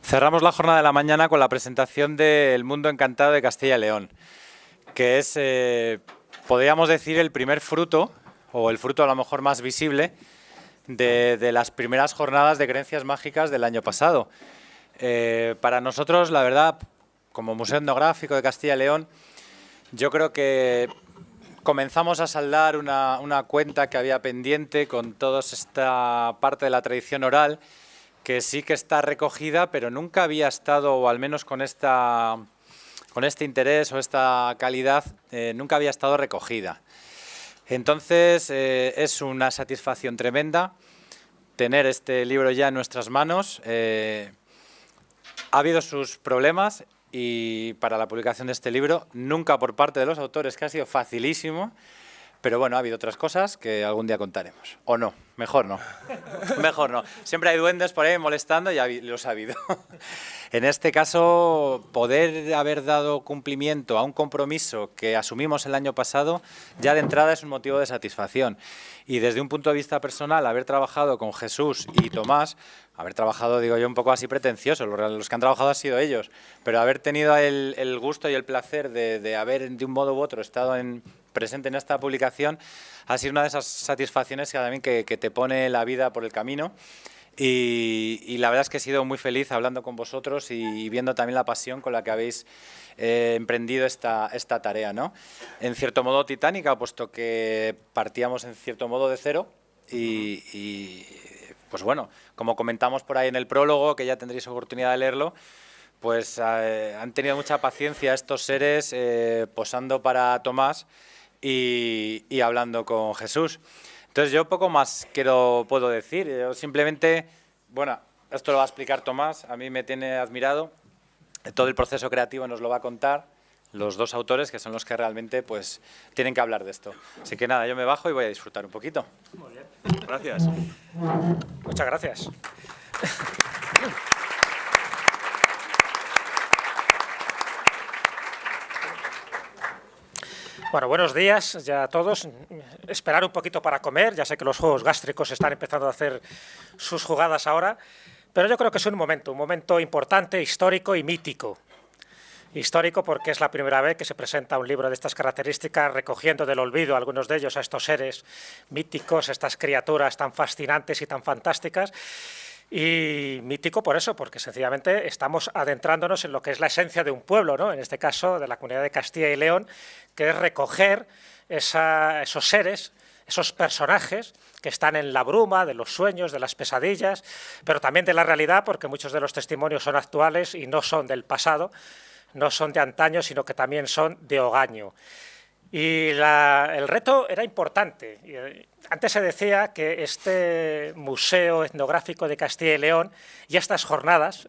Cerramos la jornada de la mañana con la presentación de El Mundo Encantado de Castilla y León, que es, podríamos decir, el primer fruto, o el fruto a lo mejor más visible, de las primeras jornadas de creencias mágicas del año pasado. Para nosotros, la verdad, como Museo Etnográfico de Castilla y León, yo creo que comenzamos a saldar una cuenta que había pendiente con toda esta parte de la tradición oral, que sí que está recogida, pero nunca había estado, o al menos con este interés o esta calidad, nunca había estado recogida. Entonces, es una satisfacción tremenda tener este libro ya en nuestras manos. Ha habido sus problemas y para la publicación de este libro, nunca por parte de los autores, que ha sido facilísimo, pero bueno, ha habido otras cosas que algún día contaremos. O no, mejor no. Mejor no. Siempre hay duendes por ahí molestando y los ha habido. En este caso, poder haber dado cumplimiento a un compromiso que asumimos el año pasado, ya de entrada es un motivo de satisfacción. Y desde un punto de vista personal, haber trabajado con Jesús y Tomás, haber trabajado, digo yo, un poco así pretencioso, los que han trabajado han sido ellos, pero haber tenido el gusto y el placer de haber, de un modo u otro, estado presente en esta publicación, ha sido una de esas satisfacciones que también que te pone la vida por el camino. Y la verdad es que he sido muy feliz hablando con vosotros y viendo también la pasión con la que habéis emprendido esta tarea, ¿no? En cierto modo titánica, puesto que partíamos en cierto modo de cero y pues bueno, como comentamos por ahí en el prólogo, que ya tendréis oportunidad de leerlo, pues han tenido mucha paciencia estos seres posando para Tomás y hablando con Jesús. Entonces yo poco más puedo decir, yo simplemente, bueno, esto lo va a explicar Tomás, a mí me tiene admirado, todo el proceso creativo nos lo va a contar los dos autores, que son los que realmente pues tienen que hablar de esto. Así que nada, yo me bajo y voy a disfrutar un poquito. Muy bien. Gracias. Muchas gracias. Bueno, buenos días ya a todos. Esperar un poquito para comer. Ya sé que los juegos gástricos están empezando a hacer sus jugadas ahora, pero yo creo que es un momento importante, histórico y mítico. Histórico porque es la primera vez que se presenta un libro de estas características, recogiendo del olvido algunos de ellos a estos seres míticos, estas criaturas tan fascinantes y tan fantásticas. Y mítico por eso, porque sencillamente estamos adentrándonos en lo que es la esencia de un pueblo, ¿no? En este caso de la comunidad de Castilla y León, que es recoger esos seres, esos personajes que están en la bruma, de los sueños, de las pesadillas, pero también de la realidad, porque muchos de los testimonios son actuales y no son del pasado, no son de antaño, sino que también son de hogaño. Y el reto era importante. Antes se decía que este Museo Etnográfico de Castilla y León y estas jornadas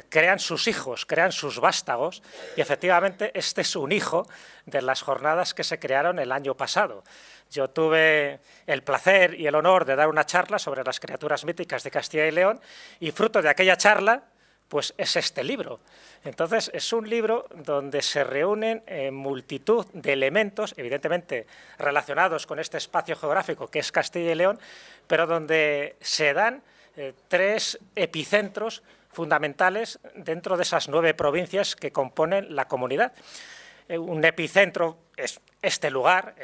crean sus hijos, crean sus vástagos, y efectivamente este es un hijo de las jornadas que se crearon el año pasado. Yo tuve el placer y el honor de dar una charla sobre las criaturas míticas de Castilla y León, y fruto de aquella charla pues es este libro. Entonces, es un libro donde se reúnen multitud de elementos, evidentemente relacionados con este espacio geográfico que es Castilla y León, pero donde se dan tres epicentros fundamentales dentro de esas 9 provincias que componen la comunidad. Un epicentro es este lugar,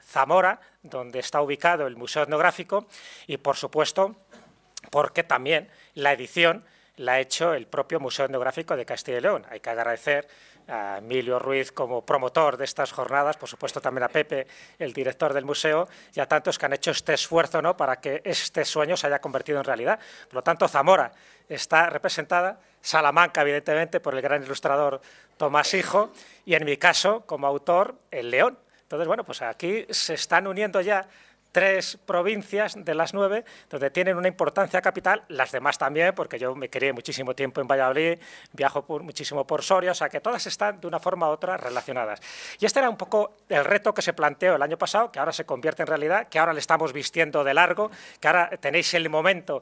Zamora, donde está ubicado el Museo Etnográfico, y por supuesto, porque también la edición la ha hecho el propio Museo Etnográfico de Castilla y León. Hay que agradecer a Emilio Ruiz como promotor de estas jornadas, por supuesto también a Pepe, el director del museo, y a tantos que han hecho este esfuerzo, ¿no?, para que este sueño se haya convertido en realidad. Por lo tanto, Zamora está representada, Salamanca, evidentemente, por el gran ilustrador Tomás Hijo, y en mi caso, como autor, el León. Entonces, bueno, pues aquí se están uniendo ya 3 provincias de las 9, donde tienen una importancia capital, las demás también, porque yo me crié muchísimo tiempo en Valladolid, viajo muchísimo por Soria, o sea que todas están de una forma u otra relacionadas. Y este era un poco el reto que se planteó el año pasado, que ahora se convierte en realidad, que ahora le estamos vistiendo de largo, que ahora tenéis el momento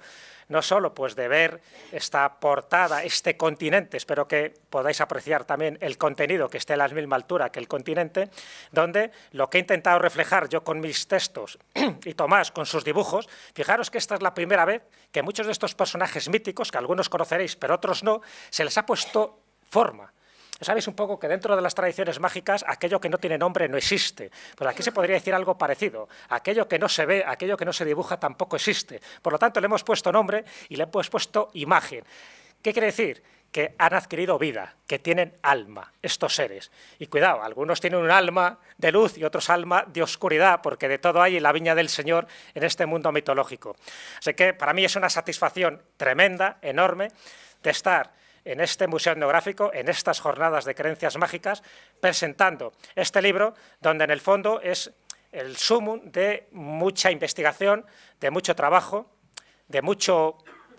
no solo pues de ver esta portada, este continente, espero que podáis apreciar también el contenido que esté a la misma altura que el continente, donde lo que he intentado reflejar yo con mis textos y Tomás con sus dibujos, fijaros que esta es la primera vez que muchos de estos personajes míticos, que algunos conoceréis pero otros no, se les ha puesto forma. Sabéis un poco que dentro de las tradiciones mágicas aquello que no tiene nombre no existe. Pues aquí se podría decir algo parecido. Aquello que no se ve, aquello que no se dibuja tampoco existe. Por lo tanto, le hemos puesto nombre y le hemos puesto imagen. ¿Qué quiere decir? Que han adquirido vida, que tienen alma, estos seres. Y cuidado, algunos tienen un alma de luz y otros alma de oscuridad, porque de todo hay en la viña del Señor en este mundo mitológico. Así que para mí es una satisfacción tremenda, enorme, de estar en este museo etnográfico, en estas jornadas de creencias mágicas, presentando este libro, donde en el fondo es el sumum de mucha investigación, de mucho trabajo, de mucho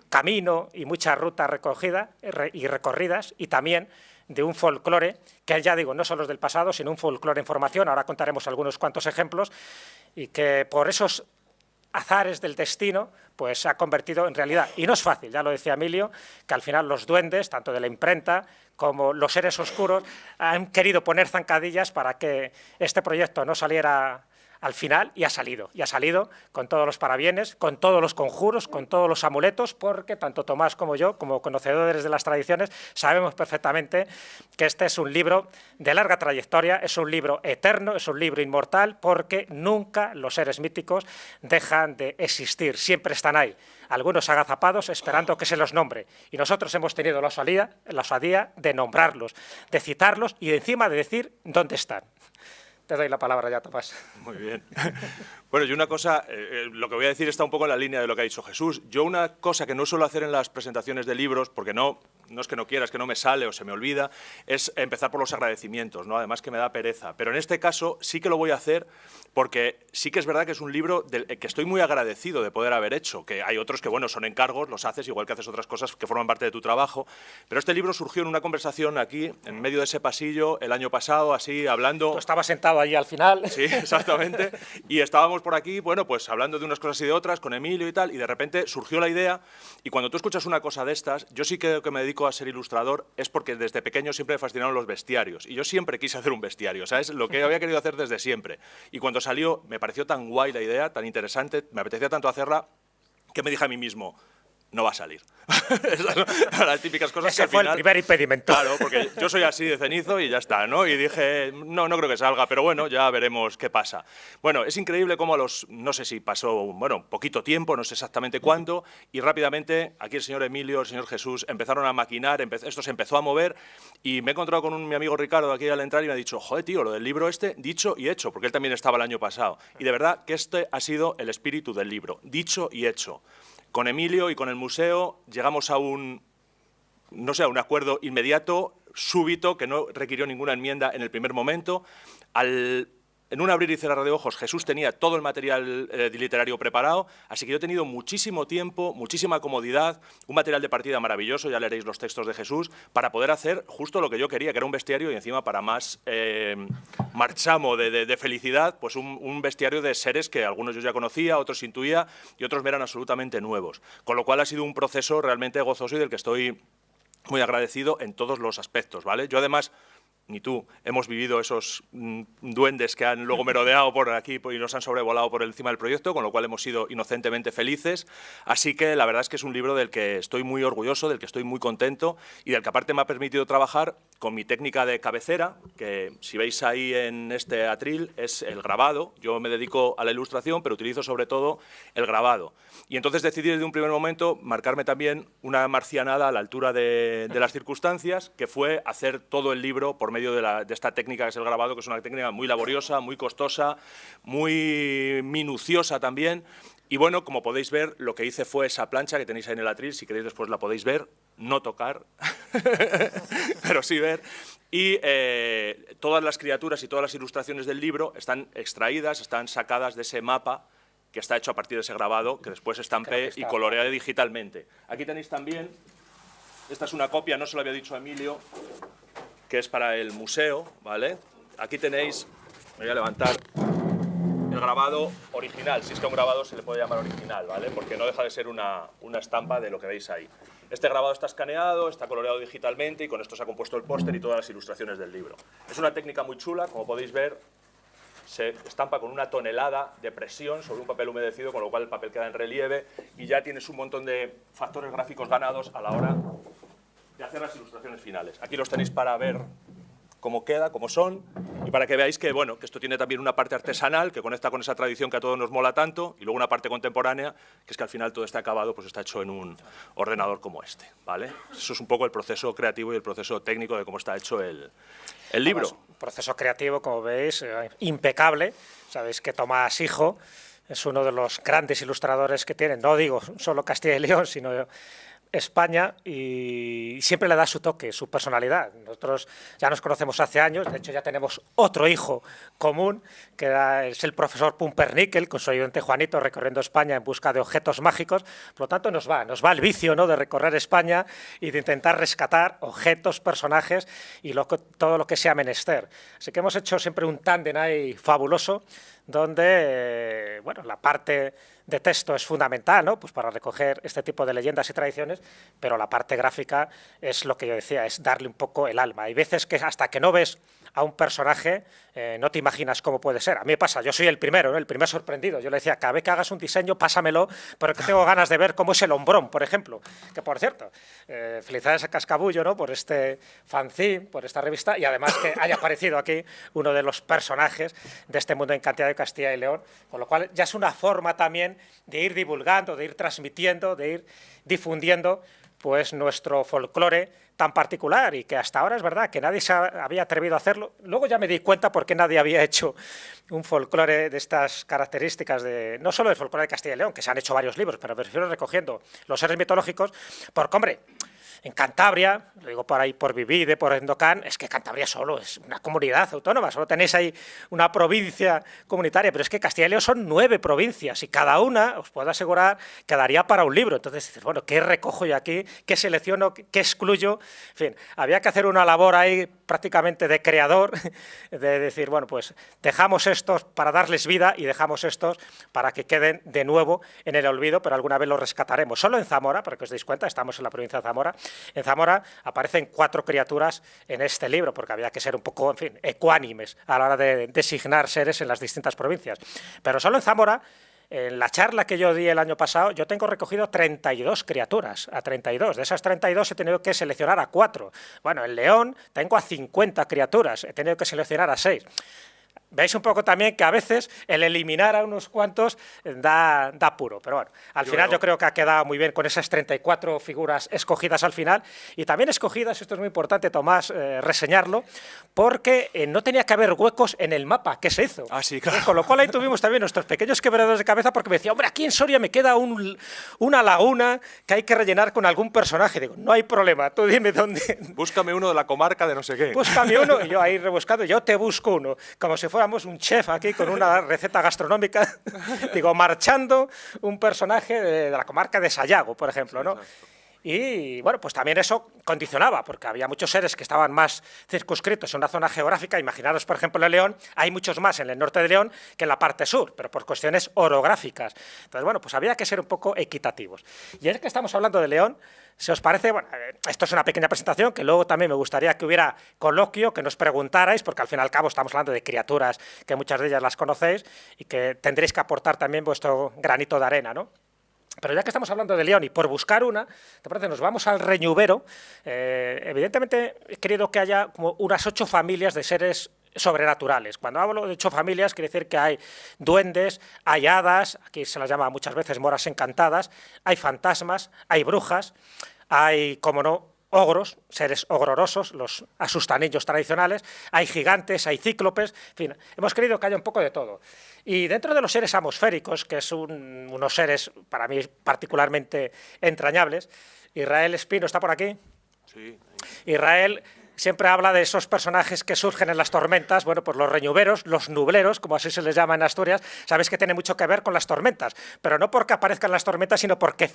camino y mucha ruta recogida y recorridas, y también de un folclore, que ya digo, no solo es del pasado, sino un folclore en formación, ahora contaremos algunos cuantos ejemplos, y que por esos azares del destino, pues se ha convertido en realidad. Y no es fácil, ya lo decía Emilio, que al final los duendes, tanto de la imprenta como los seres oscuros, han querido poner zancadillas para que este proyecto no saliera al final, y ha salido con todos los parabienes, con todos los conjuros, con todos los amuletos, porque tanto Tomás como yo, como conocedores de las tradiciones, sabemos perfectamente que este es un libro de larga trayectoria, es un libro eterno, es un libro inmortal, porque nunca los seres míticos dejan de existir, siempre están ahí, algunos agazapados esperando que se los nombre, y nosotros hemos tenido la osadía de nombrarlos, de citarlos y encima de decir dónde están. Te doy la palabra ya, Tomás. Muy bien. Bueno, yo una cosa, lo que voy a decir está un poco en la línea de lo que ha dicho Jesús. Yo una cosa que no suelo hacer en las presentaciones de libros, porque no es que no quiera, es que no me sale o se me olvida, es empezar por los agradecimientos, ¿no? Además que me da pereza. Pero en este caso sí que lo voy a hacer porque sí que es verdad que es un libro del que estoy muy agradecido de poder haber hecho, que hay otros que, bueno, son encargos, los haces igual que haces otras cosas que forman parte de tu trabajo, pero este libro surgió en una conversación aquí, en medio de ese pasillo, el año pasado, así, hablando... Tú estabas sentado allí al final. Sí, exactamente, y estábamos por aquí, bueno, pues hablando de unas cosas y de otras, con Emilio y tal, y de repente surgió la idea, y cuando tú escuchas una cosa de estas, yo sí que me dedico a ser ilustrador, es porque desde pequeño siempre me fascinaron los bestiarios, y yo siempre quise hacer un bestiario, ¿sabes? Lo que había querido hacer desde siempre, y cuando salió me pareció tan guay la idea, tan interesante, me apetecía tanto hacerla, que me dije a mí mismo, no va a salir. Esas son las típicas cosas Ese que al fue final, el primer impedimento. Claro, porque yo soy así de cenizo y ya está, ¿no? Y dije, no creo que salga, pero bueno, ya veremos qué pasa. Bueno, es increíble cómo a los, no sé si pasó, bueno, poquito tiempo, no sé exactamente cuánto, y rápidamente aquí el señor Emilio, el señor Jesús empezaron a maquinar, esto se empezó a mover, y me he encontrado con mi amigo Ricardo aquí al entrar y me ha dicho, joder, tío, lo del libro este, dicho y hecho, porque él también estaba el año pasado. Y de verdad que este ha sido el espíritu del libro, dicho y hecho. Con Emilio y con el museo llegamos a un acuerdo inmediato, súbito, que no requirió ninguna enmienda en el primer momento. En un abrir y cerrar de ojos, Jesús tenía todo el material literario preparado, así que yo he tenido muchísimo tiempo, muchísima comodidad, un material de partida maravilloso, ya leeréis los textos de Jesús, para poder hacer justo lo que yo quería, que era un bestiario, y encima para más marchamo de felicidad, pues un bestiario de seres que algunos yo ya conocía, otros intuía y otros me eran absolutamente nuevos. Con lo cual ha sido un proceso realmente gozoso y del que estoy muy agradecido en todos los aspectos, ¿vale? Yo además... Ni tú, hemos vivido esos duendes que han luego merodeado por aquí y nos han sobrevolado por encima del proyecto, con lo cual hemos sido inocentemente felices. Así que la verdad es que es un libro del que estoy muy orgulloso, del que estoy muy contento y del que aparte me ha permitido trabajar con mi técnica de cabecera, que si veis ahí en este atril es el grabado. Yo me dedico a la ilustración, pero utilizo sobre todo el grabado. Y entonces decidí desde un primer momento marcarme también una marcianada a la altura de las circunstancias, que fue hacer todo el libro por medio de esta técnica que es el grabado, que es una técnica muy laboriosa, muy costosa, muy minuciosa también. Y bueno, como podéis ver, lo que hice fue esa plancha que tenéis ahí en el atril, si queréis después la podéis ver, no tocar, pero sí ver. Y todas las criaturas y todas las ilustraciones del libro están extraídas, están sacadas de ese mapa que está hecho a partir de ese grabado, que después estampé y coloreé digitalmente. Aquí tenéis también, esta es una copia, no se lo había dicho a Emilio, que es para el museo, ¿vale? Aquí tenéis, me voy a levantar, el grabado original, si es que a un grabado se le puede llamar original, ¿vale? Porque no deja de ser una estampa de lo que veis ahí. Este grabado está escaneado, está coloreado digitalmente y con esto se ha compuesto el póster y todas las ilustraciones del libro. Es una técnica muy chula, como podéis ver, se estampa con una tonelada de presión sobre un papel humedecido, con lo cual el papel queda en relieve y ya tienes un montón de factores gráficos ganados a la hora de hacer las ilustraciones finales. Aquí los tenéis para ver cómo queda, cómo son, y para que veáis que, bueno, que esto tiene también una parte artesanal que conecta con esa tradición que a todos nos mola tanto, y luego una parte contemporánea, que es que al final todo este acabado pues está hecho en un ordenador como este, ¿vale? Eso es un poco el proceso creativo y el proceso técnico de cómo está hecho el libro. Además, un proceso creativo, como veis, impecable. Sabéis que Tomás Hijo es uno de los grandes ilustradores que tienen, no digo solo Castilla y León, sino España, y siempre le da su toque, su personalidad. Nosotros ya nos conocemos hace años, de hecho ya tenemos otro hijo común, que es el profesor Pumpernickel, con su ayudante Juanito, recorriendo España en busca de objetos mágicos. Por lo tanto, nos va el vicio, ¿no?, de recorrer España y de intentar rescatar objetos, personajes y todo lo que sea menester. Así que hemos hecho siempre un tándem ahí fabuloso, donde bueno, la parte de texto es fundamental, ¿no?, pues para recoger este tipo de leyendas y tradiciones, pero la parte gráfica es lo que yo decía, es darle un poco el alma. Hay veces que hasta que no ves a un personaje no te imaginas cómo puede ser. A mí me pasa, yo soy el primero, ¿no?, el primer sorprendido. Yo le decía, cada vez que hagas un diseño, pásamelo, pero que tengo ganas de ver cómo es el hombrón, por ejemplo. Que, por cierto, felicidades a Cascabullo, ¿no?, por este fanzine, por esta revista, y además que haya aparecido aquí uno de los personajes de este mundo encantado de Castilla y León, con lo cual ya es una forma también de ir divulgando, de ir transmitiendo, de ir difundiendo pues nuestro folclore tan particular, y que hasta ahora es verdad que nadie se había atrevido a hacerlo. Luego ya me di cuenta por qué nadie había hecho un folclore de estas características, no solo del folclore de Castilla y León, que se han hecho varios libros, pero me refiero recogiendo los seres mitológicos, porque, hombre, en Cantabria, lo digo por ahí por Vivide, por Endocán, es que Cantabria solo es una comunidad autónoma, solo tenéis ahí una provincia comunitaria, pero es que Castilla y León son 9 provincias y cada una, os puedo asegurar, quedaría para un libro. Entonces dices, bueno, ¿qué recojo yo aquí? ¿Qué selecciono? ¿Qué excluyo? En fin, había que hacer una labor ahí prácticamente de creador, de decir, bueno, pues dejamos estos para darles vida y dejamos estos para que queden de nuevo en el olvido, pero alguna vez los rescataremos. Solo en Zamora, para que os deis cuenta, estamos en la provincia de Zamora. En Zamora aparecen 4 criaturas en este libro, porque había que ser un poco, en fin, ecuánimes a la hora de designar seres en las distintas provincias. Pero solo en Zamora, en la charla que yo di el año pasado, yo tengo recogido 32 criaturas, a 32. De esas 32 he tenido que seleccionar a 4. Bueno, en León tengo a 50 criaturas, he tenido que seleccionar a 6. Veis un poco también que a veces el eliminar a unos cuantos da apuro, pero bueno, al final yo creo que ha quedado muy bien con esas 34 figuras escogidas al final, y también escogidas, esto es muy importante, Tomás, reseñarlo, porque no tenía que haber huecos en el mapa que se hizo. Ah, sí, claro. Con lo cual ahí tuvimos también nuestros pequeños quebraderos de cabeza, porque me decía, hombre, aquí en Soria me queda una laguna que hay que rellenar con algún personaje. Digo, no hay problema, tú dime dónde. Búscame uno de la comarca de no sé qué. Búscame uno, y yo ahí rebuscando, yo te busco uno, como si fuéramos un chef aquí con una receta gastronómica, digo, marchando un personaje de la comarca de Sayago, por ejemplo, ¿no? Y bueno, pues también eso condicionaba, porque había muchos seres que estaban más circunscritos en una zona geográfica. Imaginaros, por ejemplo, en León, hay muchos más en el norte de León que en la parte sur, pero por cuestiones orográficas. Entonces, bueno, pues había que ser un poco equitativos. Y es que estamos hablando de León. Si os parece, bueno, esto es una pequeña presentación, que luego también me gustaría que hubiera coloquio, que nos preguntarais, porque al fin y al cabo estamos hablando de criaturas que muchas de ellas las conocéis y que tendréis que aportar también vuestro granito de arena, ¿no? Pero ya que estamos hablando de León y por buscar una, ¿te parece? Nos vamos al Reñubero. Evidentemente he querido que haya como unas 8 familias de seres sobrenaturales. Cuando hablo de 8 familias, quiere decir que hay duendes, hay hadas, aquí se las llama muchas veces moras encantadas, hay fantasmas, hay brujas, hay, como no, ogros, seres horrorosos, los asustanillos tradicionales, hay gigantes, hay cíclopes, en fin, hemos querido que haya un poco de todo. Y dentro de los seres atmosféricos, que es unos seres para mí particularmente entrañables, Israel Espino está por aquí. Sí. Israel siempre habla de esos personajes que surgen en las tormentas. Bueno, pues los reñuveros, los nubleros, como así se les llama en Asturias, sabéis que tiene mucho que ver con las tormentas, pero no porque aparezcan las tormentas, sino porque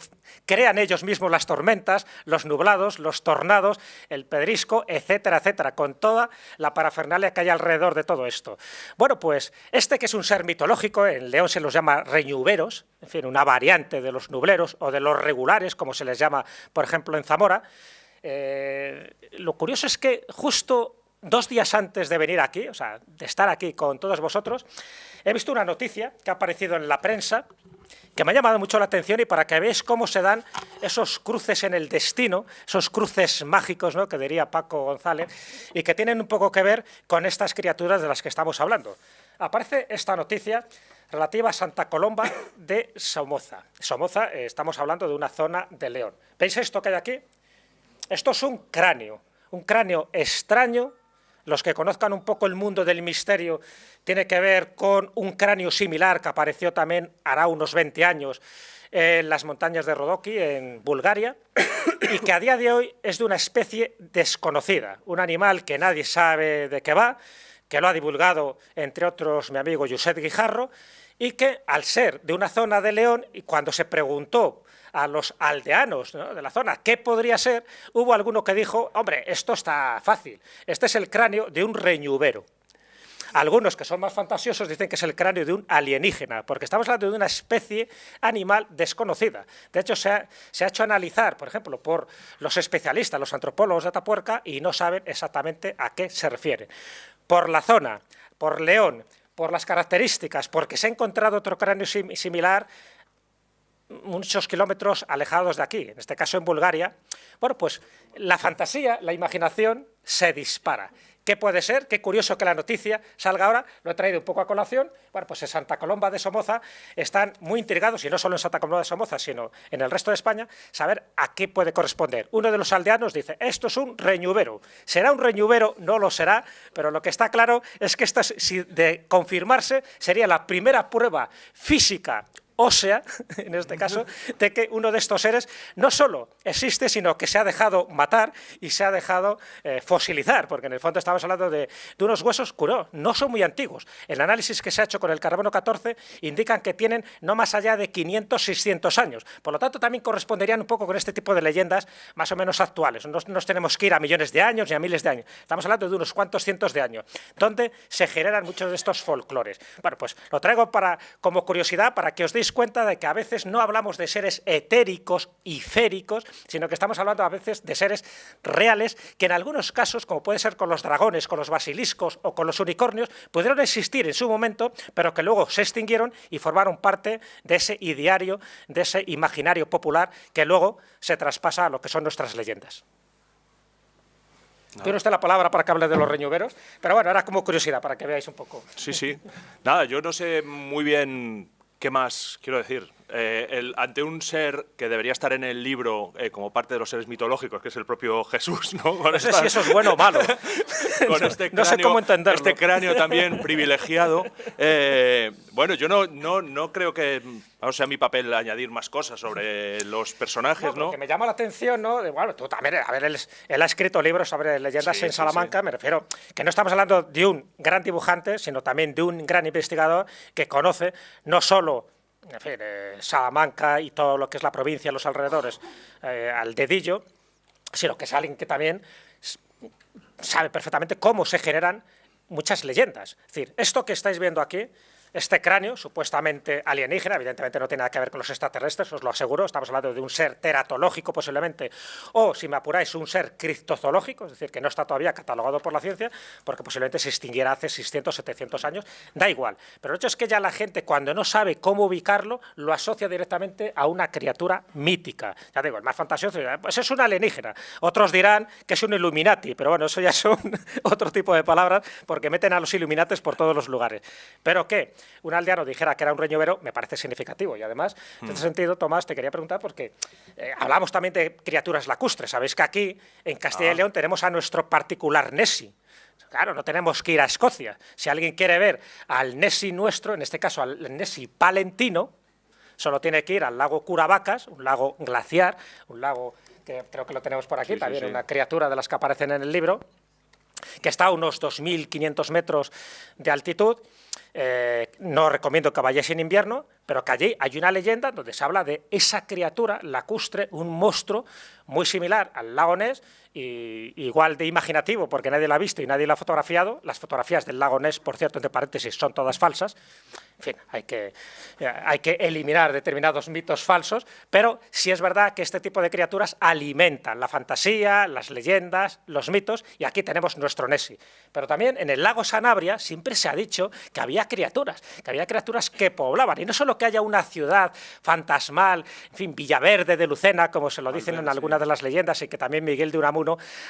crean ellos mismos las tormentas, los nublados, los tornados, el pedrisco, etcétera, etcétera, con toda la parafernalia que hay alrededor de todo esto. Bueno, pues este que es un ser mitológico, en León se los llama reñuveros, en fin, una variante de los nubleros o de los regulares, como se les llama, por ejemplo, en Zamora. Lo curioso es que justo 2 días antes de venir aquí, o sea, de estar aquí con todos vosotros, he visto una noticia que ha aparecido en la prensa que me ha llamado mucho la atención, y para que veáis cómo se dan esos cruces en el destino, esos cruces mágicos, ¿no?, que diría Paco González, y que tienen un poco que ver con estas criaturas de las que estamos hablando. Aparece esta noticia relativa a Santa Colomba de Somoza. Somoza, estamos hablando de una zona de León. ¿Veis esto que hay aquí? Esto es un cráneo extraño. Los que conozcan un poco el mundo del misterio, tiene que ver con un cráneo similar que apareció también hará unos 20 años en las montañas de Rodoki, en Bulgaria, y que a día de hoy es de una especie desconocida, un animal que nadie sabe de qué va, que lo ha divulgado, entre otros, mi amigo Josep Guijarro, y que, al ser de una zona de León, y cuando se preguntó a los aldeanos, ¿no?, de la zona qué podría ser, hubo alguno que dijo: hombre, esto está fácil, este es el cráneo de un reñuvero. Algunos, que son más fantasiosos, dicen que es el cráneo de un alienígena, porque estamos hablando de una especie animal desconocida. De hecho, se ha hecho analizar, por ejemplo, por los especialistas, los antropólogos de Atapuerca, y no saben exactamente a qué se refiere. Por la zona, por León, por las características, porque se ha encontrado otro cráneo similar muchos kilómetros alejados de aquí, en este caso en Bulgaria. Bueno, pues la fantasía, la imaginación se dispara. ¿Qué puede ser? Qué curioso que la noticia salga ahora. Lo he traído un poco a colación. Bueno, pues en Santa Colomba de Somoza están muy intrigados, y no solo en Santa Colomba de Somoza, sino en el resto de España, saber a qué puede corresponder. Uno de los aldeanos dice: esto es un reñuvero. ¿Será un reñuvero? No lo será, pero lo que está claro es que esta, si de confirmarse, sería la primera prueba física ósea, en este caso, de que uno de estos seres no solo existe, sino que se ha dejado matar y se ha dejado fosilizar, porque en el fondo estamos hablando de unos huesos que no son muy antiguos. El análisis que se ha hecho con el carbono 14 indican que tienen no más allá de 500, 600 años. Por lo tanto, también corresponderían un poco con este tipo de leyendas más o menos actuales. No nos tenemos que ir a millones de años ni a miles de años. Estamos hablando de unos cuantos cientos de años, donde se generan muchos de estos folclores. Bueno, pues lo traigo como curiosidad, para que os deis cuenta de que a veces no hablamos de seres etéricos y féricos, sino que estamos hablando a veces de seres reales que en algunos casos, como puede ser con los dragones, con los basiliscos o con los unicornios, pudieron existir en su momento, pero que luego se extinguieron y formaron parte de ese ideario, de ese imaginario popular que luego se traspasa a lo que son nuestras leyendas. Tiene usted la palabra para que hable de los reñuveros, pero bueno, era como curiosidad para que veáis un poco. Sí, sí. Nada, yo no sé muy bien qué más quiero decir. Ante un ser que debería estar en el libro como parte de los seres mitológicos, que es el propio Jesús, ¿no? No sé si eso es bueno o malo. Con este cráneo, no sé cómo entenderlo. Este cráneo también privilegiado. Bueno, yo no creo que sea mi papel añadir más cosas sobre los personajes, ¿no? Lo que me llama la atención, ¿no? Bueno, tú también, a ver, él ha escrito libros sobre leyendas en Salamanca, me refiero que no estamos hablando de un gran dibujante, sino también de un gran investigador que conoce no solo, en fin, Salamanca y todo lo que es la provincia, los alrededores, al dedillo, sino que es alguien que también sabe perfectamente cómo se generan muchas leyendas. Es decir, esto que estáis viendo aquí, este cráneo, supuestamente alienígena, evidentemente no tiene nada que ver con los extraterrestres, os lo aseguro, estamos hablando de un ser teratológico posiblemente, o, si me apuráis, un ser criptozoológico, es decir, que no está todavía catalogado por la ciencia, porque posiblemente se extinguiera hace 600, 700 años, da igual. Pero el hecho es que ya la gente, cuando no sabe cómo ubicarlo, lo asocia directamente a una criatura mítica. Ya digo, el más fantasioso, pues es un alienígena. Otros dirán que es un Illuminati, pero bueno, eso ya son otro tipo de palabras, porque meten a los Illuminates por todos los lugares. ¿Pero qué? Un aldeano dijera que era un reñuvero, me parece significativo. Y además, en este sentido, Tomás, te quería preguntar, porque hablamos también de criaturas lacustres. Sabéis que aquí, en Castilla y León, tenemos a nuestro particular Nessie. Claro, no tenemos que ir a Escocia. Si alguien quiere ver al Nessie nuestro, en este caso al Nessie palentino, solo tiene que ir al lago Curavacas, un lago glaciar, un lago que creo que lo tenemos por aquí, también una criatura de las que aparecen en el libro. que está a unos 2.500 metros de altitud. No recomiendo que vayáis en invierno, pero que allí hay una leyenda donde se habla de esa criatura lacustre, un monstruo muy similar al lago Ness, y igual de imaginativo, porque nadie la ha visto y nadie la ha fotografiado. Las fotografías del lago Ness, por cierto, entre paréntesis, son todas falsas. En fin, hay que eliminar determinados mitos falsos, pero sí es verdad que este tipo de criaturas alimentan la fantasía, las leyendas, los mitos, y aquí tenemos nuestro Nessie. Pero también en el lago Sanabria siempre se ha dicho que había criaturas que poblaban, y no solo que haya una ciudad fantasmal, en fin, Villaverde de Lucena, como se lo dicen en algunas de las leyendas, y que también Miguel de Unamuno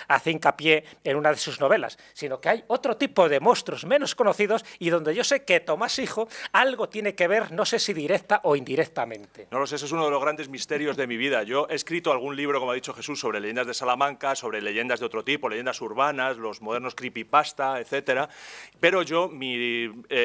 hace hincapié en una de sus novelas, sino que hay otro tipo de monstruos menos conocidos y donde yo sé que Tomás Hijo algo tiene que ver, no sé si directa o indirectamente. No lo sé, ese es uno de los grandes misterios de mi vida. Yo he escrito algún libro, como ha dicho Jesús, sobre leyendas de Salamanca, sobre leyendas de otro tipo, leyendas urbanas, los modernos creepypasta, etcétera. Pero yo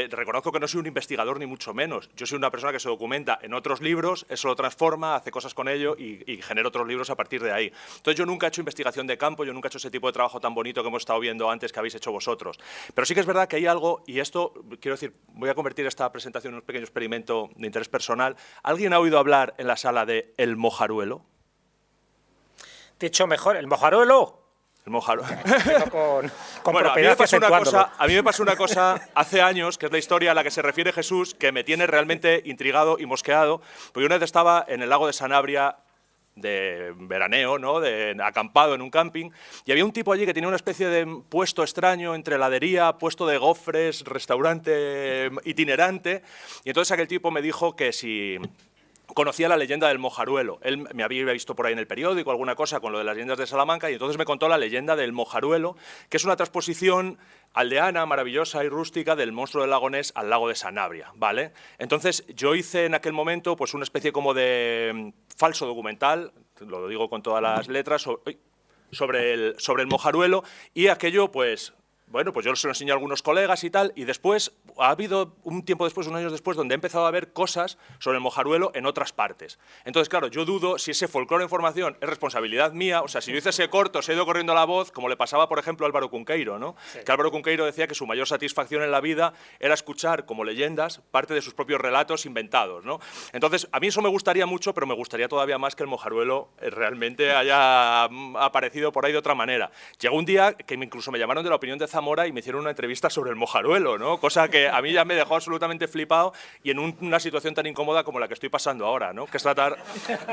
reconozco que no soy un investigador ni mucho menos. Yo soy una persona que se documenta en otros libros, eso lo transforma, hace cosas con ello y genera otros libros a partir de ahí. Entonces yo nunca he hecho investigación de campo, yo nunca he hecho ese tipo de trabajo tan bonito que hemos estado viendo antes que habéis hecho vosotros. Pero sí que es verdad que hay algo, y esto, quiero decir, voy a convertir esta presentación en un pequeño experimento de interés personal. ¿Alguien ha oído hablar en la sala de El Mojaruelo? Dicho mejor, el mojaruelo. El mojaruelo. Con bueno, propiedad a mí me pasó una cosa hace años, que es la historia a la que se refiere Jesús, que me tiene realmente intrigado y mosqueado, porque una vez estaba en el lago de Sanabria de veraneo, ¿no? Acampado en un camping, y había un tipo allí que tenía una especie de puesto extraño entre heladería, puesto de gofres, restaurante itinerante, y entonces aquel tipo me dijo que si conocía la leyenda del Mojaruelo. Él me había visto por ahí en el periódico alguna cosa con lo de las leyendas de Salamanca, y entonces me contó la leyenda del Mojaruelo, que es una transposición aldeana, maravillosa y rústica del monstruo del lago Ness al lago de Sanabria, ¿vale? Entonces yo hice en aquel momento pues una especie como de falso documental, lo digo con todas las letras, sobre el Mojaruelo, y aquello pues... Bueno, pues yo se lo enseñé a algunos colegas y tal, y después ha habido un tiempo después, unos años después, donde he empezado a ver cosas sobre el Mojaruelo en otras partes. Entonces, claro, yo dudo si ese folclore en formación es responsabilidad mía, o sea, si yo hice ese corto, se ha ido corriendo la voz, como le pasaba, por ejemplo, a Álvaro Cunqueiro, ¿no? Sí. Que Álvaro Cunqueiro decía que su mayor satisfacción en la vida era escuchar como leyendas parte de sus propios relatos inventados, ¿no? Entonces, a mí eso me gustaría mucho, pero me gustaría todavía más que el Mojaruelo realmente haya aparecido por ahí de otra manera. Llegó un día que incluso me llamaron de la Opinión de Zamora y me hicieron una entrevista sobre el Mojaruelo, ¿no? Cosa que a mí ya me dejó absolutamente flipado y en una situación tan incómoda como la que estoy pasando ahora, ¿no? Que es tratar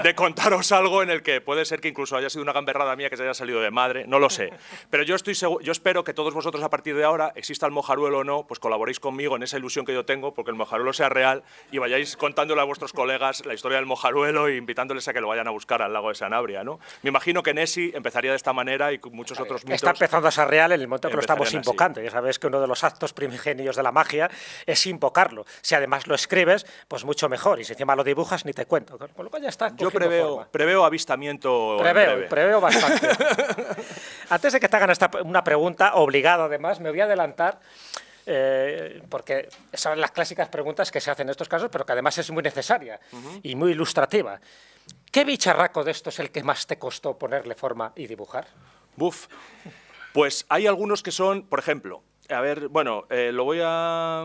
de contaros algo en el que puede ser que incluso haya sido una gamberrada mía que se haya salido de madre, no lo sé. Pero yo espero que todos vosotros a partir de ahora, exista el Mojaruelo o no, pues colaboréis conmigo en esa ilusión que yo tengo, porque el Mojaruelo sea real y vayáis contándole a vuestros colegas la historia del Mojaruelo e invitándoles a que lo vayan a buscar al lago de Sanabria, ¿no? Me imagino que Nessie empezaría de esta manera y muchos otros mitos. Está empezando a ser real en el momento que lo estamos invocando. Ya sabes que uno de los actos primigenios de la magia es invocarlo. Si además lo escribes, pues mucho mejor. Y si encima lo dibujas, ni te cuento. Con lo cual ya está. Yo preveo avistamiento. Preveo bastante. Antes de que te hagan una pregunta obligada, además, me voy a adelantar. Porque son las clásicas preguntas que se hacen en estos casos, pero que además es muy necesaria y muy ilustrativa. ¿Qué bicharraco de esto es el que más te costó ponerle forma y dibujar? Buf. Pues hay algunos que son, por ejemplo, a ver, bueno, lo voy a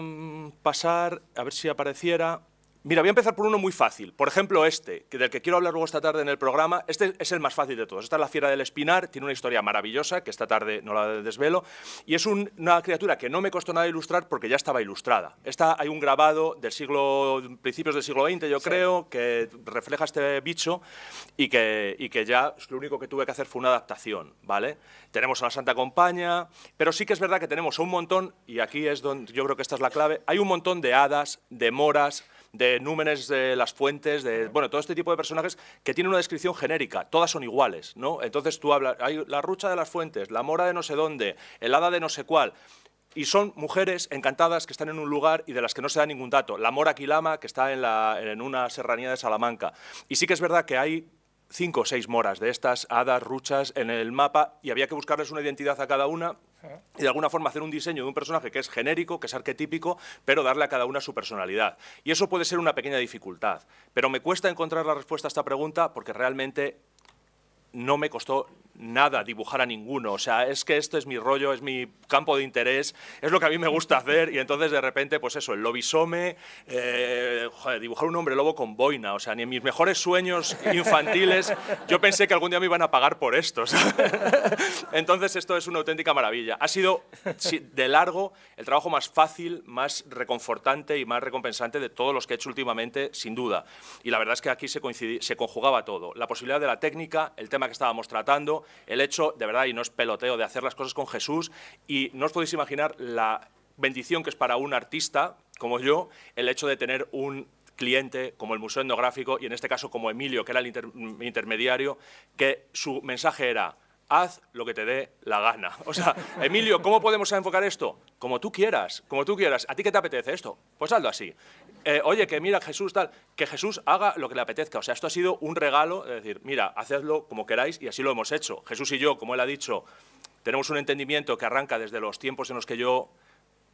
pasar, a ver si apareciera. Mira, voy a empezar por uno muy fácil. Por ejemplo, del que quiero hablar luego esta tarde en el programa. Este es el más fácil de todos. Esta es la Fiera del Espinar, tiene una historia maravillosa, que esta tarde no la desvelo, y es una criatura que no me costó nada ilustrar porque ya estaba ilustrada. Hay un grabado principios del siglo XX, yo creo, que refleja este bicho y que ya lo único que tuve que hacer fue una adaptación, ¿vale? Tenemos a la Santa Compaña, pero sí que es verdad que tenemos un montón, y aquí es donde yo creo que esta es la clave, hay un montón de hadas, de moras, de númenes de las fuentes, bueno, todo este tipo de personajes que tienen una descripción genérica, todas son iguales, ¿no? Entonces tú hablas, hay la rucha de las fuentes, la mora de no sé dónde, el hada de no sé cuál, y son mujeres encantadas que están en un lugar y de las que no se da ningún dato. La mora Quilama, que está en una serranía de Salamanca. Y sí que es verdad que hay 5 o 6 moras de estas hadas, ruchas en el mapa y había que buscarles una identidad a cada una y de alguna forma hacer un diseño de un personaje que es genérico, que es arquetípico, pero darle a cada una su personalidad. Y eso puede ser una pequeña dificultad, pero me cuesta encontrar la respuesta a esta pregunta porque realmente no me costó nada dibujar a ninguno. O sea, es que esto es mi rollo, es mi campo de interés, es lo que a mí me gusta hacer y entonces de repente, pues eso, el lobisome, joder, dibujar un hombre lobo con boina, o sea, ni en mis mejores sueños infantiles yo pensé que algún día me iban a pagar por esto, ¿sabes? Entonces esto es una auténtica maravilla. Ha sido de largo el trabajo más fácil, más reconfortante y más recompensante de todos los que he hecho últimamente, sin duda. Y la verdad es que aquí se conjugaba todo. La posibilidad de la técnica, el tema que estábamos tratando, el hecho, de verdad, y no es peloteo, de hacer las cosas con Jesús, y no os podéis imaginar la bendición que es para un artista como yo el hecho de tener un cliente como el Museo Etnográfico, y en este caso como Emilio, que era el intermediario, que su mensaje era: haz lo que te dé la gana. O sea, Emilio, ¿cómo podemos enfocar esto? Como tú quieras, como tú quieras. ¿A ti qué te apetece esto? Pues hazlo así. Oye, que mira, Jesús tal, que Jesús haga lo que le apetezca. O sea, esto ha sido un regalo, es decir, mira, hacedlo como queráis, y así lo hemos hecho. Jesús y yo, como él ha dicho, tenemos un entendimiento que arranca desde los tiempos en los que yo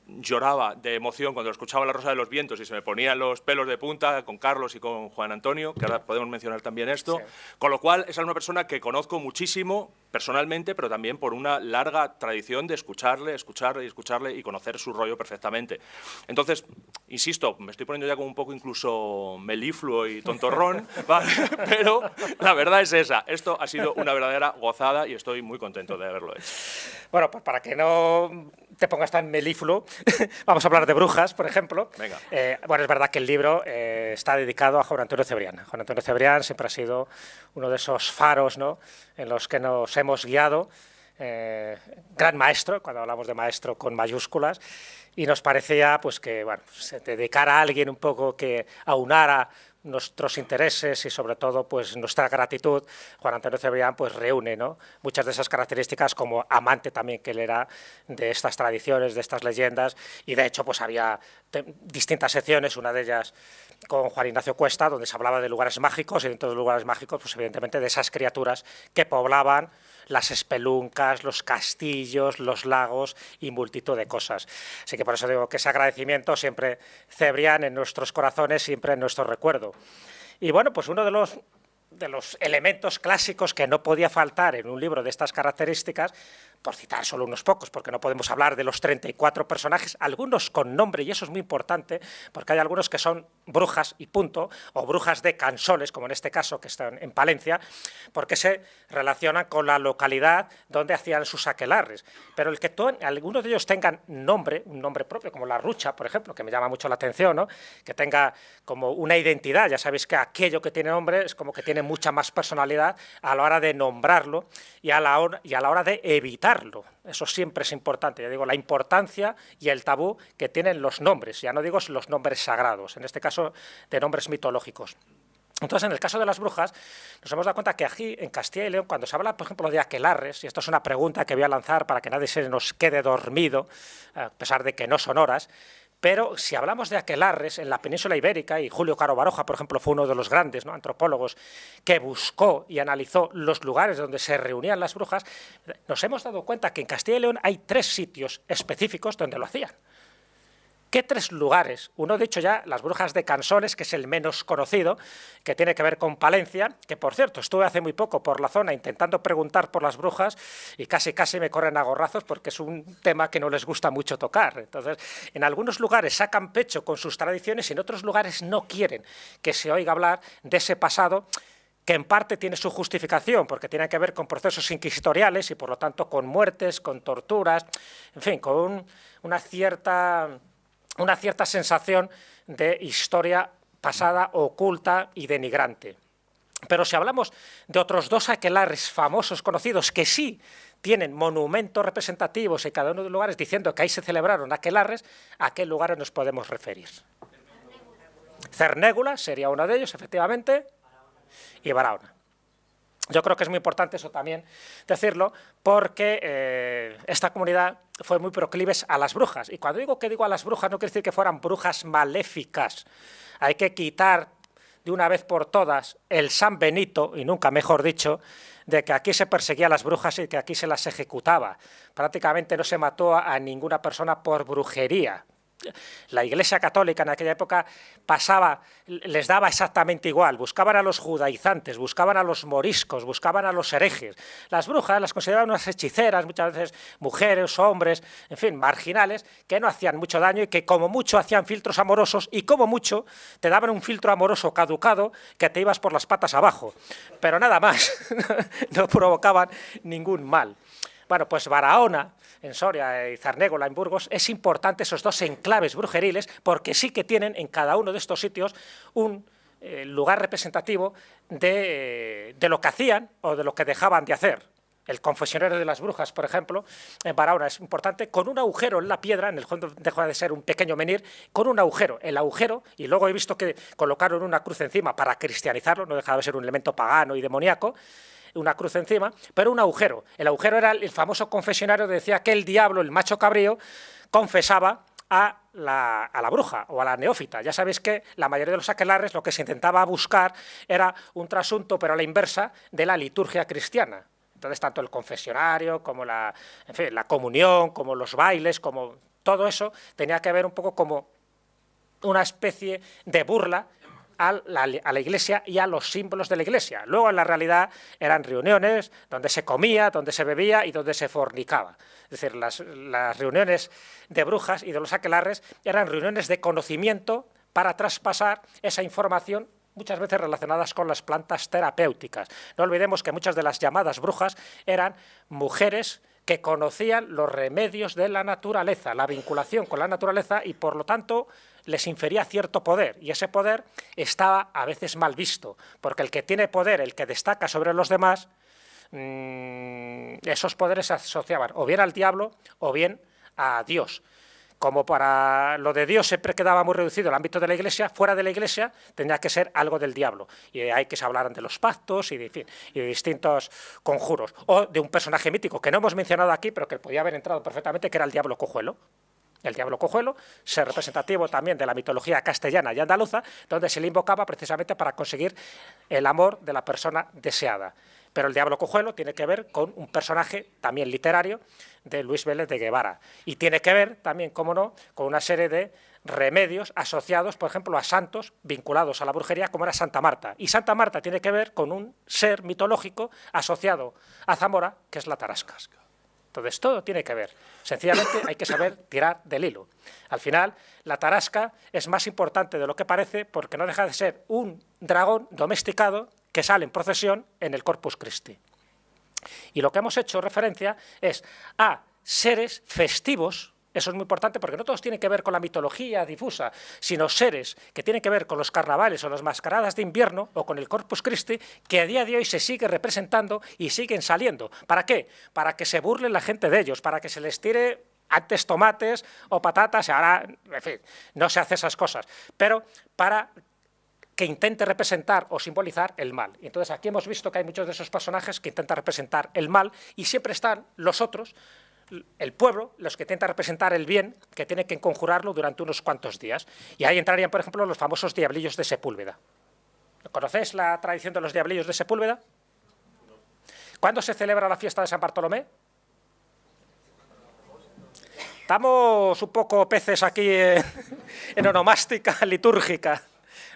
lloraba de emoción cuando escuchaba La Rosa de los Vientos y se me ponían los pelos de punta con Carlos y con Juan Antonio, que ahora podemos mencionar también esto, sí. Con lo cual es una persona que conozco muchísimo personalmente, pero también por una larga tradición de escucharle y conocer su rollo perfectamente. Entonces, insisto, me estoy poniendo ya como un poco incluso melifluo y tontorrón, ¿vale? Pero la verdad es esa, esto ha sido una verdadera gozada y estoy muy contento de haberlo hecho. Bueno, pues para que no te pongas tan melífluo, vamos a hablar de brujas, por ejemplo. Venga. Bueno, es verdad que el libro está dedicado a Juan Antonio Cebrián. Juan Antonio Cebrián siempre ha sido uno de esos faros, ¿no?, en los que nos hemos guiado, gran maestro, cuando hablamos de maestro con mayúsculas, y nos parecía pues que bueno, se dedicara a alguien un poco que aunara nuestros intereses y sobre todo pues nuestra gratitud. Juan Antonio Cebrián pues reúne, ¿no?, muchas de esas características, como amante también que él era de estas tradiciones, de estas leyendas, y de hecho pues había distintas secciones, una de ellas con Juan Ignacio Cuesta, donde se hablaba de lugares mágicos, y dentro de los lugares mágicos pues evidentemente de esas criaturas que poblaban las espeluncas, los castillos, los lagos y multitud de cosas. Así que por eso digo que ese agradecimiento siempre, Cebrián, en nuestros corazones, siempre en nuestro recuerdo. Y bueno, pues uno de los elementos clásicos que no podía faltar en un libro de estas características, por citar solo unos pocos, porque no podemos hablar de los 34 personajes, algunos con nombre, y eso es muy importante, porque hay algunos que son brujas y punto, o brujas de Cansoles, como en este caso, que están en Palencia, porque se relacionan con la localidad donde hacían sus aquelarres. Pero el que algunos de ellos tengan nombre, un nombre propio, como la Rucha, por ejemplo, que me llama mucho la atención, ¿no?, que tenga como una identidad. Ya sabéis que aquello que tiene nombre es como que tiene mucha más personalidad a la hora de nombrarlo y a la hora de evitarlo. Eso siempre es importante. Ya digo, la importancia y el tabú que tienen los nombres. Ya no digo los nombres sagrados, en este caso de nombres mitológicos. Entonces, en el caso de las brujas, nos hemos dado cuenta que aquí, en Castilla y León, cuando se habla, por ejemplo, de aquelarres, y esto es una pregunta que voy a lanzar para que nadie se nos quede dormido, a pesar de que no son horas, pero si hablamos de aquelarres en la península ibérica, y Julio Caro Baroja, por ejemplo, fue uno de los grandes, ¿no?, antropólogos que buscó y analizó los lugares donde se reunían las brujas, nos hemos dado cuenta que en Castilla y León hay 3 sitios específicos donde lo hacían. ¿Qué 3 lugares? Uno, de hecho, ya las brujas de Cansoles, que es el menos conocido, que tiene que ver con Palencia, que por cierto estuve hace muy poco por la zona intentando preguntar por las brujas y casi me corren a gorrazos porque es un tema que no les gusta mucho tocar. Entonces, en algunos lugares sacan pecho con sus tradiciones y en otros lugares no quieren que se oiga hablar de ese pasado, que en parte tiene su justificación, porque tiene que ver con procesos inquisitoriales y por lo tanto con muertes, con torturas, en fin, con una cierta sensación de historia pasada, oculta y denigrante. Pero si hablamos de otros 2 aquelarres famosos, conocidos, que sí tienen monumentos representativos en cada uno de los lugares diciendo que ahí se celebraron aquelarres, ¿a qué lugares nos podemos referir? Cernégula sería uno de ellos, efectivamente, y Barahona. Yo creo que es muy importante eso también decirlo, porque esta comunidad fue muy proclives a las brujas. Y cuando digo a las brujas, no quiere decir que fueran brujas maléficas. Hay que quitar de una vez por todas el San Benito, y nunca mejor dicho, de que aquí se perseguía a las brujas y que aquí se las ejecutaba. Prácticamente no se mató a ninguna persona por brujería. La Iglesia Católica en aquella época les daba exactamente igual, buscaban a los judaizantes, buscaban a los moriscos, buscaban a los herejes. Las brujas las consideraban unas hechiceras, muchas veces mujeres, hombres, en fin, marginales, que no hacían mucho daño y que como mucho hacían filtros amorosos y como mucho te daban un filtro amoroso caducado que te ibas por las patas abajo, pero nada más, no provocaban ningún mal. Bueno, pues Barahona, en Soria, y Zarnégola, en Burgos, es importante esos dos enclaves brujeriles porque sí que tienen en cada uno de estos sitios un lugar representativo de lo que hacían o de lo que dejaban de hacer. El confesionario de las brujas, por ejemplo, en Barahona es importante, con un agujero en la piedra, en el fondo deja de ser un pequeño menhir, con un agujero. El agujero, y luego he visto que colocaron una cruz encima para cristianizarlo, no dejaba de ser un elemento pagano y demoníaco, una cruz encima, pero un agujero. El agujero era el famoso confesionario que decía que el diablo, el macho cabrío, confesaba a la bruja o a la neófita. Ya sabéis que la mayoría de los aquelarres lo que se intentaba buscar era un trasunto, pero a la inversa, de la liturgia cristiana. Entonces, tanto el confesionario como en fin, la comunión, como los bailes, como todo eso, tenía que ver un poco como una especie de burla a la Iglesia y a los símbolos de la Iglesia. Luego, en la realidad, eran reuniones donde se comía, donde se bebía y donde se fornicaba. Es decir, las reuniones de brujas y de los aquelarres eran reuniones de conocimiento para traspasar esa información, muchas veces relacionadas con las plantas terapéuticas. No olvidemos que muchas de las llamadas brujas eran mujeres que conocían los remedios de la naturaleza, la vinculación con la naturaleza y, por lo tanto, les infería cierto poder, y ese poder estaba a veces mal visto, porque el que tiene poder, el que destaca sobre los demás, esos poderes se asociaban o bien al diablo o bien a Dios. Como para lo de Dios siempre quedaba muy reducido el ámbito de la Iglesia, fuera de la Iglesia tendría que ser algo del diablo. Y hay que se hablaran de los pactos y de distintos conjuros. O de un personaje mítico que no hemos mencionado aquí, pero que podía haber entrado perfectamente, que era el Diablo Cojuelo. El Diablo Cojuelo, ser representativo también de la mitología castellana y andaluza, donde se le invocaba precisamente para conseguir el amor de la persona deseada. Pero el Diablo Cojuelo tiene que ver con un personaje también literario de Luis Vélez de Guevara. Y tiene que ver también, cómo no, con una serie de remedios asociados, por ejemplo, a santos vinculados a la brujería, como era Santa Marta. Y Santa Marta tiene que ver con un ser mitológico asociado a Zamora, que es la tarasca. Entonces, todo tiene que ver. Sencillamente hay que saber tirar del hilo. Al final, la tarasca es más importante de lo que parece porque no deja de ser un dragón domesticado que sale en procesión en el Corpus Christi. Y lo que hemos hecho referencia es a seres festivos. Eso es muy importante porque no todos tienen que ver con la mitología difusa, sino seres que tienen que ver con los carnavales o las mascaradas de invierno o con el Corpus Christi, que a día de hoy se sigue representando y siguen saliendo. ¿Para qué? Para que se burle la gente de ellos, para que se les tire antes tomates o patatas, y ahora, en fin, no se hace esas cosas, pero para que intente representar o simbolizar el mal. Y entonces aquí hemos visto que hay muchos de esos personajes que intentan representar el mal y siempre están los otros, el pueblo, los que intentan representar el bien, que tienen que conjurarlo durante unos cuantos días. Y ahí entrarían, por ejemplo, los famosos diablillos de Sepúlveda. ¿Conocéis la tradición de los diablillos de Sepúlveda? ¿Cuándo se celebra la fiesta de San Bartolomé? Estamos un poco peces aquí en onomástica litúrgica.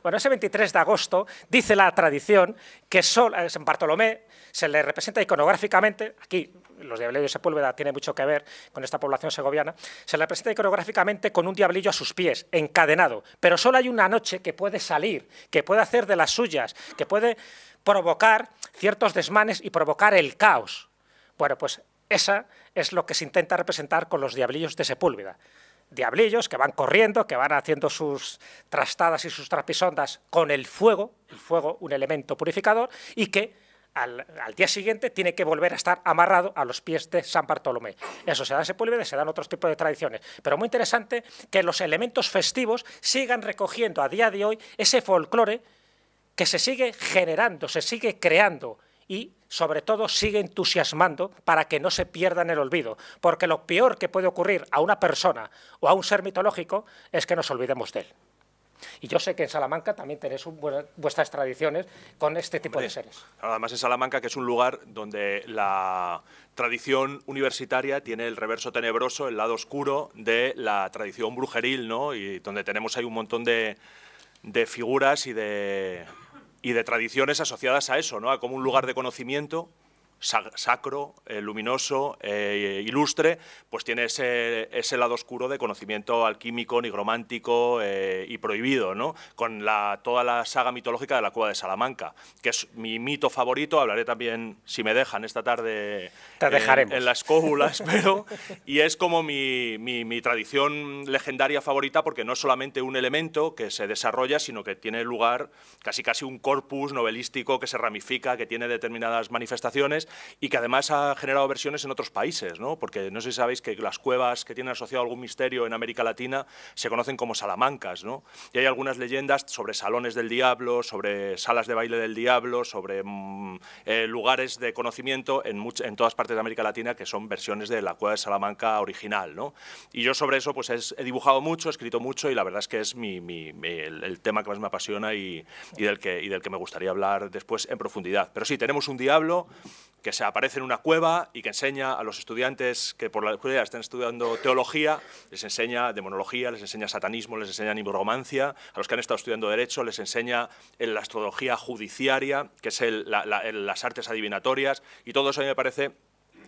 Bueno, ese 23 de agosto dice la tradición que a San Bartolomé se le representa iconográficamente, aquí los diablillos de Sepúlveda tienen mucho que ver con esta población segoviana, se le representa iconográficamente con un diablillo a sus pies, encadenado, pero solo hay una noche que puede salir, que puede hacer de las suyas, que puede provocar ciertos desmanes y provocar el caos. Bueno, pues esa es lo que se intenta representar con los diablillos de Sepúlveda. Diablillos que van corriendo, que van haciendo sus trastadas y sus trapisondas con el fuego un elemento purificador, y que al día siguiente tiene que volver a estar amarrado a los pies de San Bartolomé. Eso se da en Sepúlveda y se dan otros tipos de tradiciones. Pero muy interesante que los elementos festivos sigan recogiendo a día de hoy ese folclore que se sigue generando, se sigue creando y, sobre todo, sigue entusiasmando para que no se pierda en el olvido. Porque lo peor que puede ocurrir a una persona o a un ser mitológico es que nos olvidemos de él. Y yo sé que en Salamanca también tenéis vuestras tradiciones con este tipo de seres. Además en Salamanca, que es un lugar donde la tradición universitaria tiene el reverso tenebroso, el lado oscuro de la tradición brujeril, ¿no? Y donde tenemos ahí un montón de figuras y de tradiciones asociadas a eso, ¿no? A como un lugar de conocimiento sacro, luminoso, ilustre, pues tiene ese lado oscuro de conocimiento alquímico, nigromántico y prohibido, ¿no? Con toda la saga mitológica de la Cueva de Salamanca, que es mi mito favorito. Hablaré también, si me dejan, esta tarde en la escóbula, espero, y es como mi tradición legendaria favorita, porque no es solamente un elemento que se desarrolla, sino que tiene lugar casi un corpus novelístico que se ramifica, que tiene determinadas manifestaciones, y que además ha generado versiones en otros países, ¿no? Porque no sé si sabéis que las cuevas que tienen asociado algún misterio en América Latina se conocen como salamancas, ¿no? Y hay algunas leyendas sobre salones del diablo, sobre salas de baile del diablo, sobre lugares de conocimiento en todas partes de América Latina que son versiones de la Cueva de Salamanca original, ¿no? Y yo sobre eso pues he dibujado mucho, he escrito mucho, y la verdad es que es el tema que más me apasiona y del que me gustaría hablar después en profundidad. Pero sí, tenemos un diablo que se aparece en una cueva y que enseña a los estudiantes que por la escuela están estudiando teología, les enseña demonología, les enseña satanismo, les enseña nigromancia. A los que han estado estudiando derecho les enseña la astrología judiciaria, que es las artes adivinatorias, y todo eso a mí me parece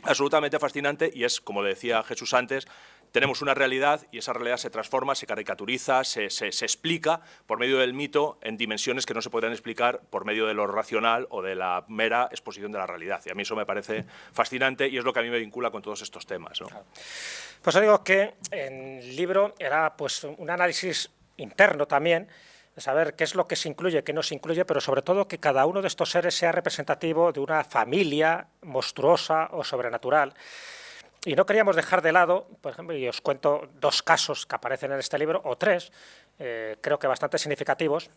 absolutamente fascinante. Y es, como decía Jesús antes, tenemos una realidad y esa realidad se transforma, se caricaturiza, se explica por medio del mito en dimensiones que no se podrían explicar por medio de lo racional o de la mera exposición de la realidad. Y a mí eso me parece fascinante y es lo que a mí me vincula con todos estos temas, ¿no? Pues os digo que en el libro era pues un análisis interno también, de saber qué es lo que se incluye, qué no se incluye, pero sobre todo que cada uno de estos seres sea representativo de una familia monstruosa o sobrenatural. Y no queríamos dejar de lado, por ejemplo, y os cuento 2 casos que aparecen en este libro, o 3, creo que bastante significativos,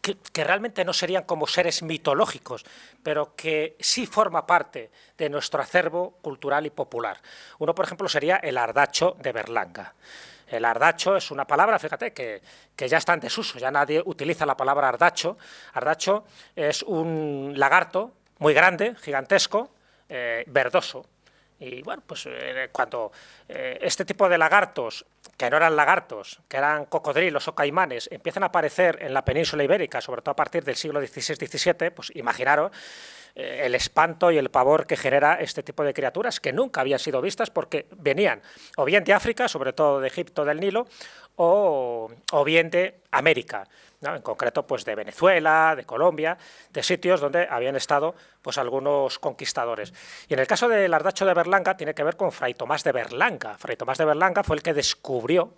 que realmente no serían como seres mitológicos, pero que sí forma parte de nuestro acervo cultural y popular. Uno, por ejemplo, sería el ardacho de Berlanga. El ardacho es una palabra, fíjate, que ya está en desuso, ya nadie utiliza la palabra ardacho. Ardacho es un lagarto muy grande, gigantesco, verdoso. Y bueno, pues cuando este tipo de lagartos, que no eran lagartos, que eran cocodrilos o caimanes, empiezan a aparecer en la península ibérica, sobre todo a partir del siglo XVI-XVII, pues imaginaros el espanto y el pavor que genera este tipo de criaturas que nunca habían sido vistas porque venían o bien de África, sobre todo de Egipto, del Nilo, o bien de América, ¿no? En concreto pues de Venezuela, de Colombia, de sitios donde habían estado pues algunos conquistadores. Y en el caso del ardacho de Berlanga tiene que ver con Fray Tomás de Berlanga. Fray Tomás de Berlanga fue el que descubrió,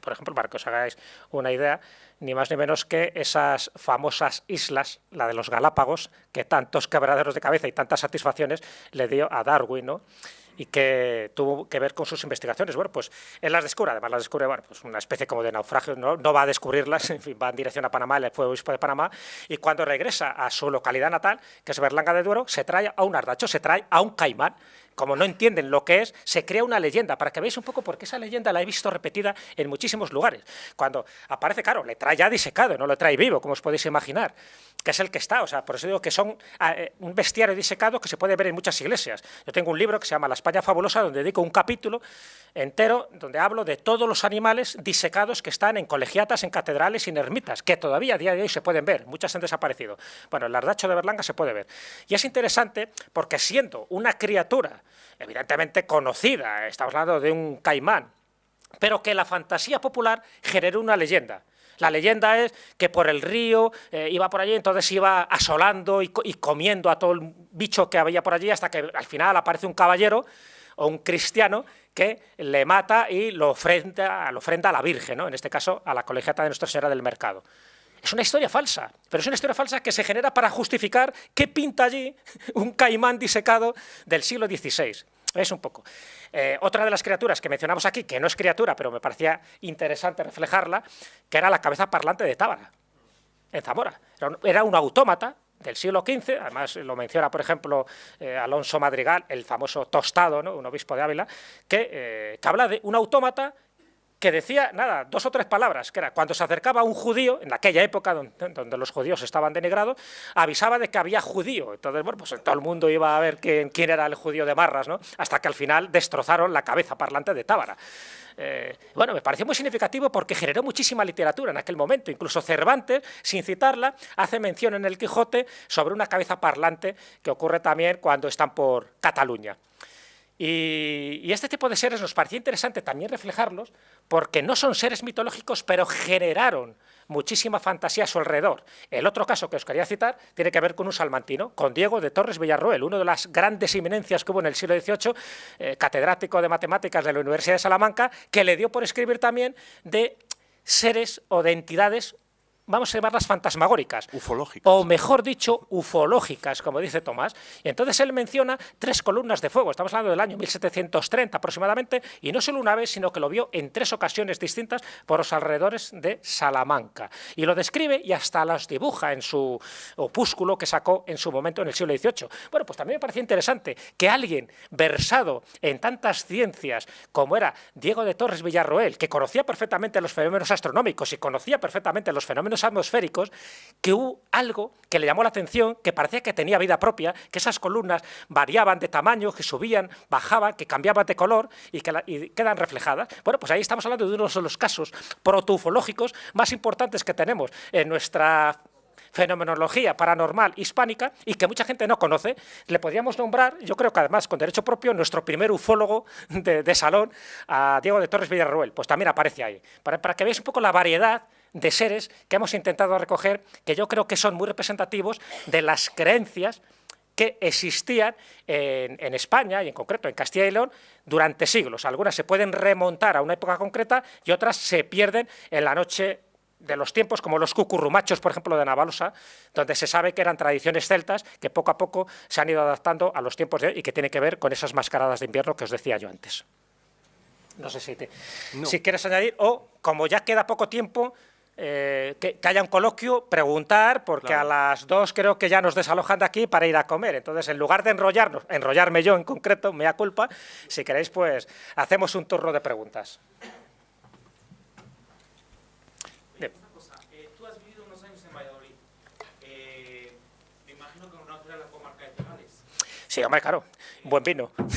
por ejemplo, para que os hagáis una idea, ni más ni menos que esas famosas islas, la de los Galápagos, que tantos quebraderos de cabeza y tantas satisfacciones le dio a Darwin, ¿no? Y que tuvo que ver con sus investigaciones. Bueno, pues él las descubre, además las descubre, bueno, pues una especie como de naufragio, no va a descubrirlas, en fin, va en dirección a Panamá, él fue obispo de Panamá, y cuando regresa a su localidad natal, que es Berlanga de Duero, se trae a un ardacho, se trae a un caimán. Como no entienden lo que es, se crea una leyenda, para que veáis un poco, porque esa leyenda la he visto repetida en muchísimos lugares. Cuando aparece, claro, le trae ya disecado, no lo trae vivo, como os podéis imaginar, que es el que está, o sea, por eso digo que son un bestiario disecado que se puede ver en muchas iglesias. Yo tengo un libro que se llama La España fabulosa, donde dedico un capítulo entero, donde hablo de todos los animales disecados que están en colegiatas, en catedrales y en ermitas, que todavía a día de hoy se pueden ver, muchas han desaparecido. Bueno, el ardacho de Berlanga se puede ver. Y es interesante porque siendo una criatura evidentemente conocida, estamos hablando de un caimán, pero que la fantasía popular generó una leyenda. La leyenda es que por el río iba por allí, entonces iba asolando y comiendo a todo el bicho que había por allí, hasta que al final aparece un caballero o un cristiano que le mata y lo ofrenda a la Virgen, ¿no? En este caso a la colegiata de Nuestra Señora del Mercado. Es una historia falsa, pero es una historia falsa que se genera para justificar qué pinta allí un caimán disecado del siglo XVI. Es un poco. Otra de las criaturas que mencionamos aquí, que no es criatura, pero me parecía interesante reflejarla, que era la cabeza parlante de Tábara, en Zamora. Era un autómata del siglo XV, además lo menciona, por ejemplo, Alonso Madrigal, el famoso Tostado, ¿no? Un obispo de Ávila, que habla de un autómata que decía, nada, 2 o 3 palabras, que era cuando se acercaba un judío, en aquella época donde los judíos estaban denigrados, avisaba de que había judío. Entonces, bueno, pues todo el mundo iba a ver quién era el judío de Marras, ¿no? Hasta que al final destrozaron la cabeza parlante de Tábara. Bueno, me pareció muy significativo porque generó muchísima literatura en aquel momento. Incluso Cervantes, sin citarla, hace mención en el Quijote sobre una cabeza parlante que ocurre también cuando están por Cataluña. Y este tipo de seres nos parecía interesante también reflejarlos porque no son seres mitológicos, pero generaron muchísima fantasía a su alrededor. El otro caso que os quería citar tiene que ver con un salmantino, con Diego de Torres Villarroel, uno de las grandes eminencias que hubo en el siglo XVIII, catedrático de matemáticas de la Universidad de Salamanca, que le dio por escribir también de seres o de entidades, vamos a llamarlas fantasmagóricas. Ufológicas. O mejor dicho, ufológicas, como dice Tomás. Y entonces él menciona 3 columnas de fuego. Estamos hablando del año 1730 aproximadamente, y no solo una vez, sino que lo vio en 3 ocasiones distintas por los alrededores de Salamanca. Y lo describe y hasta las dibuja en su opúsculo que sacó en su momento en el siglo XVIII. Bueno, pues también me parecía interesante que alguien versado en tantas ciencias como era Diego de Torres Villarroel, que conocía perfectamente los fenómenos astronómicos y conocía perfectamente los fenómenos atmosféricos, que hubo algo que le llamó la atención, que parecía que tenía vida propia, que esas columnas variaban de tamaño, que subían, bajaban, que cambiaban de color y quedan reflejadas. Bueno, pues ahí estamos hablando de uno de los casos protoufológicos más importantes que tenemos en nuestra fenomenología paranormal hispánica y que mucha gente no conoce. Le podríamos nombrar, yo creo que además con derecho propio, nuestro primer ufólogo de salón, a Diego de Torres Villarroel, pues también aparece ahí, para que veáis un poco la variedad de seres que hemos intentado recoger, que yo creo que son muy representativos de las creencias que existían en España y en concreto en Castilla y León durante siglos. Algunas se pueden remontar a una época concreta y otras se pierden en la noche de los tiempos, como los cucurrumachos, por ejemplo, de Navalosa, donde se sabe que eran tradiciones celtas que poco a poco se han ido adaptando a los tiempos de hoy y que tiene que ver con esas mascaradas de invierno que os decía yo antes. No sé si quieres añadir, o como ya queda poco tiempo, que haya un coloquio, preguntar, porque claro, a las 2 creo que ya nos desalojan de aquí para ir a comer. Entonces, en lugar de enrollarme yo en concreto, mea culpa, si queréis, pues hacemos un turno de preguntas. Una cosa, tú has vivido unos años en Valladolid. Me imagino que no era la comarca de Tegales. Sí, hombre, claro, buen vino. Una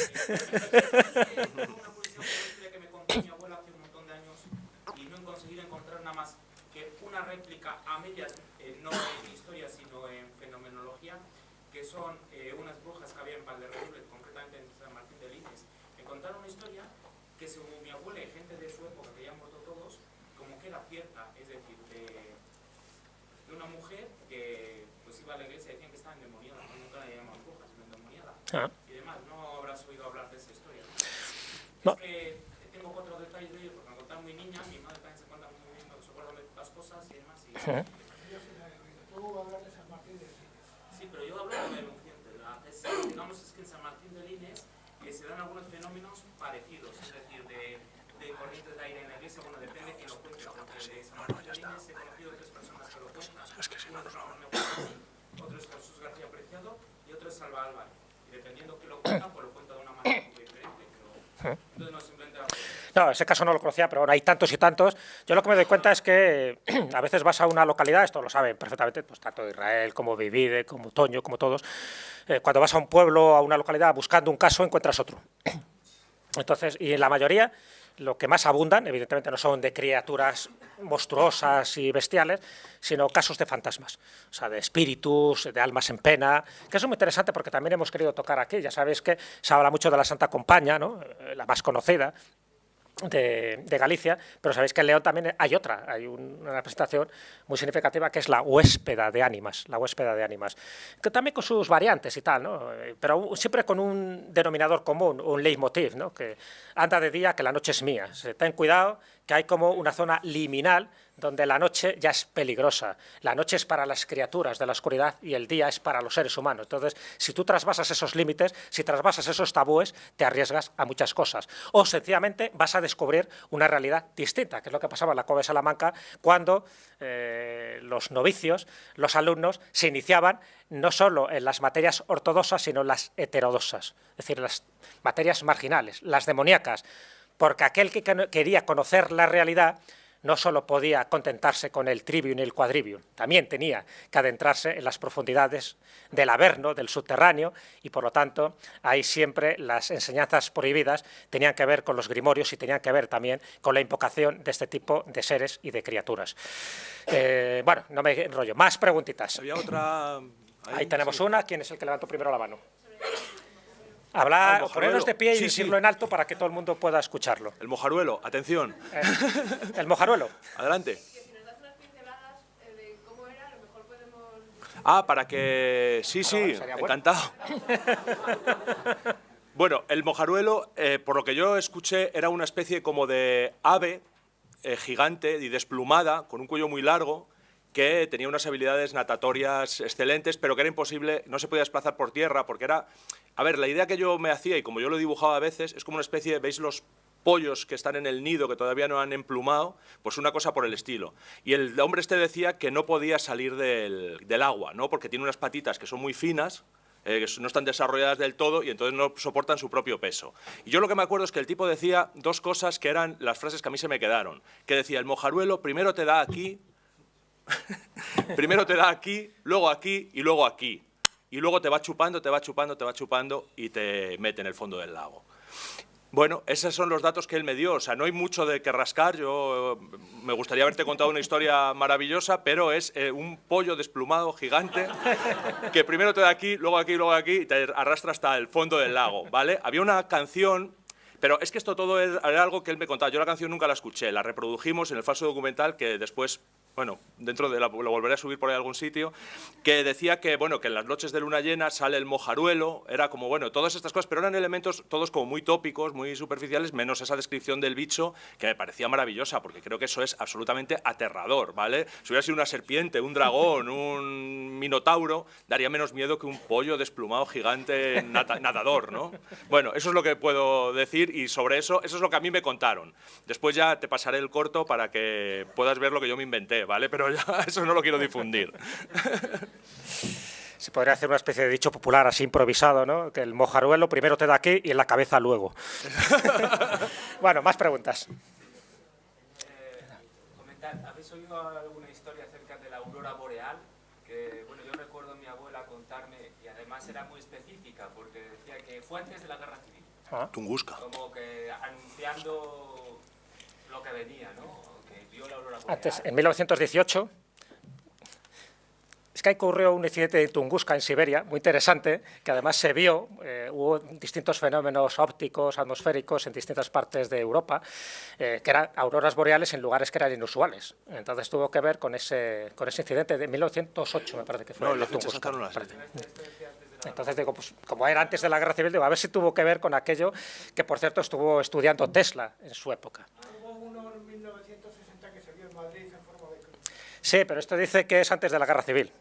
curiosidad que me contó mi abuela hace un montón de años y no he conseguido encontrar nada más que una réplica a medias, no en historia sino en fenomenología, que son unas brujas que había en Valderredible, concretamente en San Martín de Lines. Me contaron una historia que según mi abuela y gente de su época, que ya han muerto todos, como que era cierta, es decir, de una mujer que pues iba a la iglesia y decían que estaba endemoniada, nunca la llaman bruja, sino endemoniada, y demás. ¿No habrás oído hablar de esa historia? No. Es que tengo 4 detalles de ello, porque me contaron muy niña, mi madre también se cuenta muy bien, se acuerdan de las cosas y demás. Y... Tú hablas de San Martín de Lines. Sí, pero yo hablo de Luciente. Digamos es que en San Martín de Lines se dan algunos fenómenos parecidos, es decir, de corrientes de aire en la iglesia. Bueno, depende de quién lo cuente, porque de San Martín de Lines he conocido 3 personas que lo cuentan. Uno es Ramón Nepomuceno, otro es Jesús García Preciado y otro es Salva Álvarez. Y dependiendo quién lo cuenta, pues lo cuenta de una manera muy diferente. Pero, entonces no simplemente... No, ese caso no lo conocía, pero bueno, hay tantos y tantos. Yo lo que me doy cuenta es que a veces vas a una localidad, esto lo saben perfectamente, pues tanto Israel como Vivide, como Toño, como todos. Cuando vas a un pueblo, a una localidad, buscando un caso, encuentras otro. Entonces, y en la mayoría, lo que más abundan, evidentemente no son de criaturas monstruosas y bestiales, sino casos de fantasmas, o sea, de espíritus, de almas en pena, que es muy interesante porque también hemos querido tocar aquí. Ya sabéis que se habla mucho de la Santa Compaña, ¿no?, la más conocida de Galicia, pero sabéis que en León también hay otra, hay una representación muy significativa que es la huéspeda de ánimas, que también con sus variantes y tal, ¿no?, pero siempre con un denominador común, un leitmotiv, ¿no?, que anda de día, que la noche es mía. Ten cuidado, que hay como una zona liminal donde la noche ya es peligrosa. La noche es para las criaturas de la oscuridad y el día es para los seres humanos. Entonces, si tú trasvasas esos límites, si trasvasas esos tabúes, te arriesgas a muchas cosas. O, sencillamente, vas a descubrir una realidad distinta, que es lo que pasaba en la Cueva de Salamanca, cuando los novicios, los alumnos, se iniciaban no solo en las materias ortodoxas, sino en las heterodoxas, es decir, las materias marginales, las demoníacas. porque aquel que quería conocer la realidad no solo podía contentarse con el trivium y el quadrivium, también tenía que adentrarse en las profundidades del Averno, del subterráneo, y por lo tanto ahí siempre las enseñanzas prohibidas tenían que ver con los grimorios y tenían que ver también con la invocación de este tipo de seres y de criaturas. Bueno, no me enrollo. Más preguntitas. Había otra... Ahí tenemos sí. una. ¿Quién es el que levantó primero la mano? Hablar, mojaruelo. ponernos de pie y Sí, decirlo sí. en alto para que todo el mundo pueda escucharlo. El mojaruelo, atención. El mojaruelo. Adelante. Si nos das unas pinceladas de cómo era, a lo mejor podemos... Ah, para que... Sí, sí, sería bueno. encantado. Bueno, el mojaruelo, por lo que yo escuché, era una especie como de ave gigante y desplumada, con un cuello muy largo, que tenía unas habilidades natatorias excelentes, pero que era imposible, no se podía desplazar por tierra, porque era... A ver, la idea que yo me hacía, y como yo lo dibujaba a veces, es como una especie, ¿veis los pollos que están en el nido, que todavía no han emplumado? Pues una cosa por el estilo. Y el hombre este decía que no podía salir del agua, ¿no? Porque tiene unas patitas que son muy finas, que no están desarrolladas del todo y entonces no soportan su propio peso. Y yo lo que me acuerdo es que el tipo decía dos cosas que eran las frases que a mí se me quedaron. Que decía, el mojaruelo primero te da aquí, primero te da aquí, luego aquí y luego aquí. Y luego te va chupando, te va chupando, te va chupando y te mete en el fondo del lago. Bueno, esos son los datos que él me dio. O sea, no hay mucho de que rascar. Yo me gustaría haberte contado una historia maravillosa, pero es un pollo desplumado gigante que primero te da aquí, luego aquí, luego aquí y te arrastra hasta el fondo del lago, ¿vale? Había una canción... Pero es que esto todo era algo que él me contaba. Yo la canción nunca la escuché, la reprodujimos en el falso documental que después, bueno, dentro de lo volveré a subir por ahí a algún sitio, que decía que, bueno, que en las noches de luna llena sale el mojaruelo, era como, bueno, todas estas cosas, pero eran elementos todos como muy tópicos, muy superficiales, menos esa descripción del bicho que me parecía maravillosa, porque creo que eso es absolutamente aterrador, ¿vale? Si hubiera sido una serpiente, un dragón, un minotauro, daría menos miedo que un pollo desplumado gigante nadador, ¿no? Bueno, eso es lo que puedo decir. Y sobre eso es lo que a mí me contaron. Después ya te pasaré el corto para que puedas ver lo que yo me inventé, ¿vale? Pero ya eso no lo quiero difundir. Se podría hacer una especie de dicho popular así improvisado, ¿no? Que el mojaruelo primero te da aquí y en la cabeza luego. Bueno, más preguntas. Comentar, ¿habéis oído alguna historia acerca de la aurora boreal? Que, bueno, yo recuerdo a mi abuela contarme, y además era muy específica, porque decía que fue antes de la Guerra Civil. Tunguska. Como que anunciando lo que venía, ¿no? Que vio la aurora boreal. Antes, en 1918, es que ocurrió un incidente en Tunguska, en Siberia, muy interesante, que además se vio, hubo distintos fenómenos ópticos, atmosféricos en distintas partes de Europa, que eran auroras boreales en lugares que eran inusuales. Entonces tuvo que ver con ese incidente de 1908, me parece que fue. No, el la de fecha Tunguska, exacta no la me sé. parece. Entonces digo, pues como era antes de la Guerra Civil, digo, a ver si tuvo que ver con aquello que, por cierto, estuvo estudiando Tesla en su época. Hubo uno en 1960 que se vio en Madrid en forma de cruz. Sí, pero esto dice que es antes de la Guerra Civil.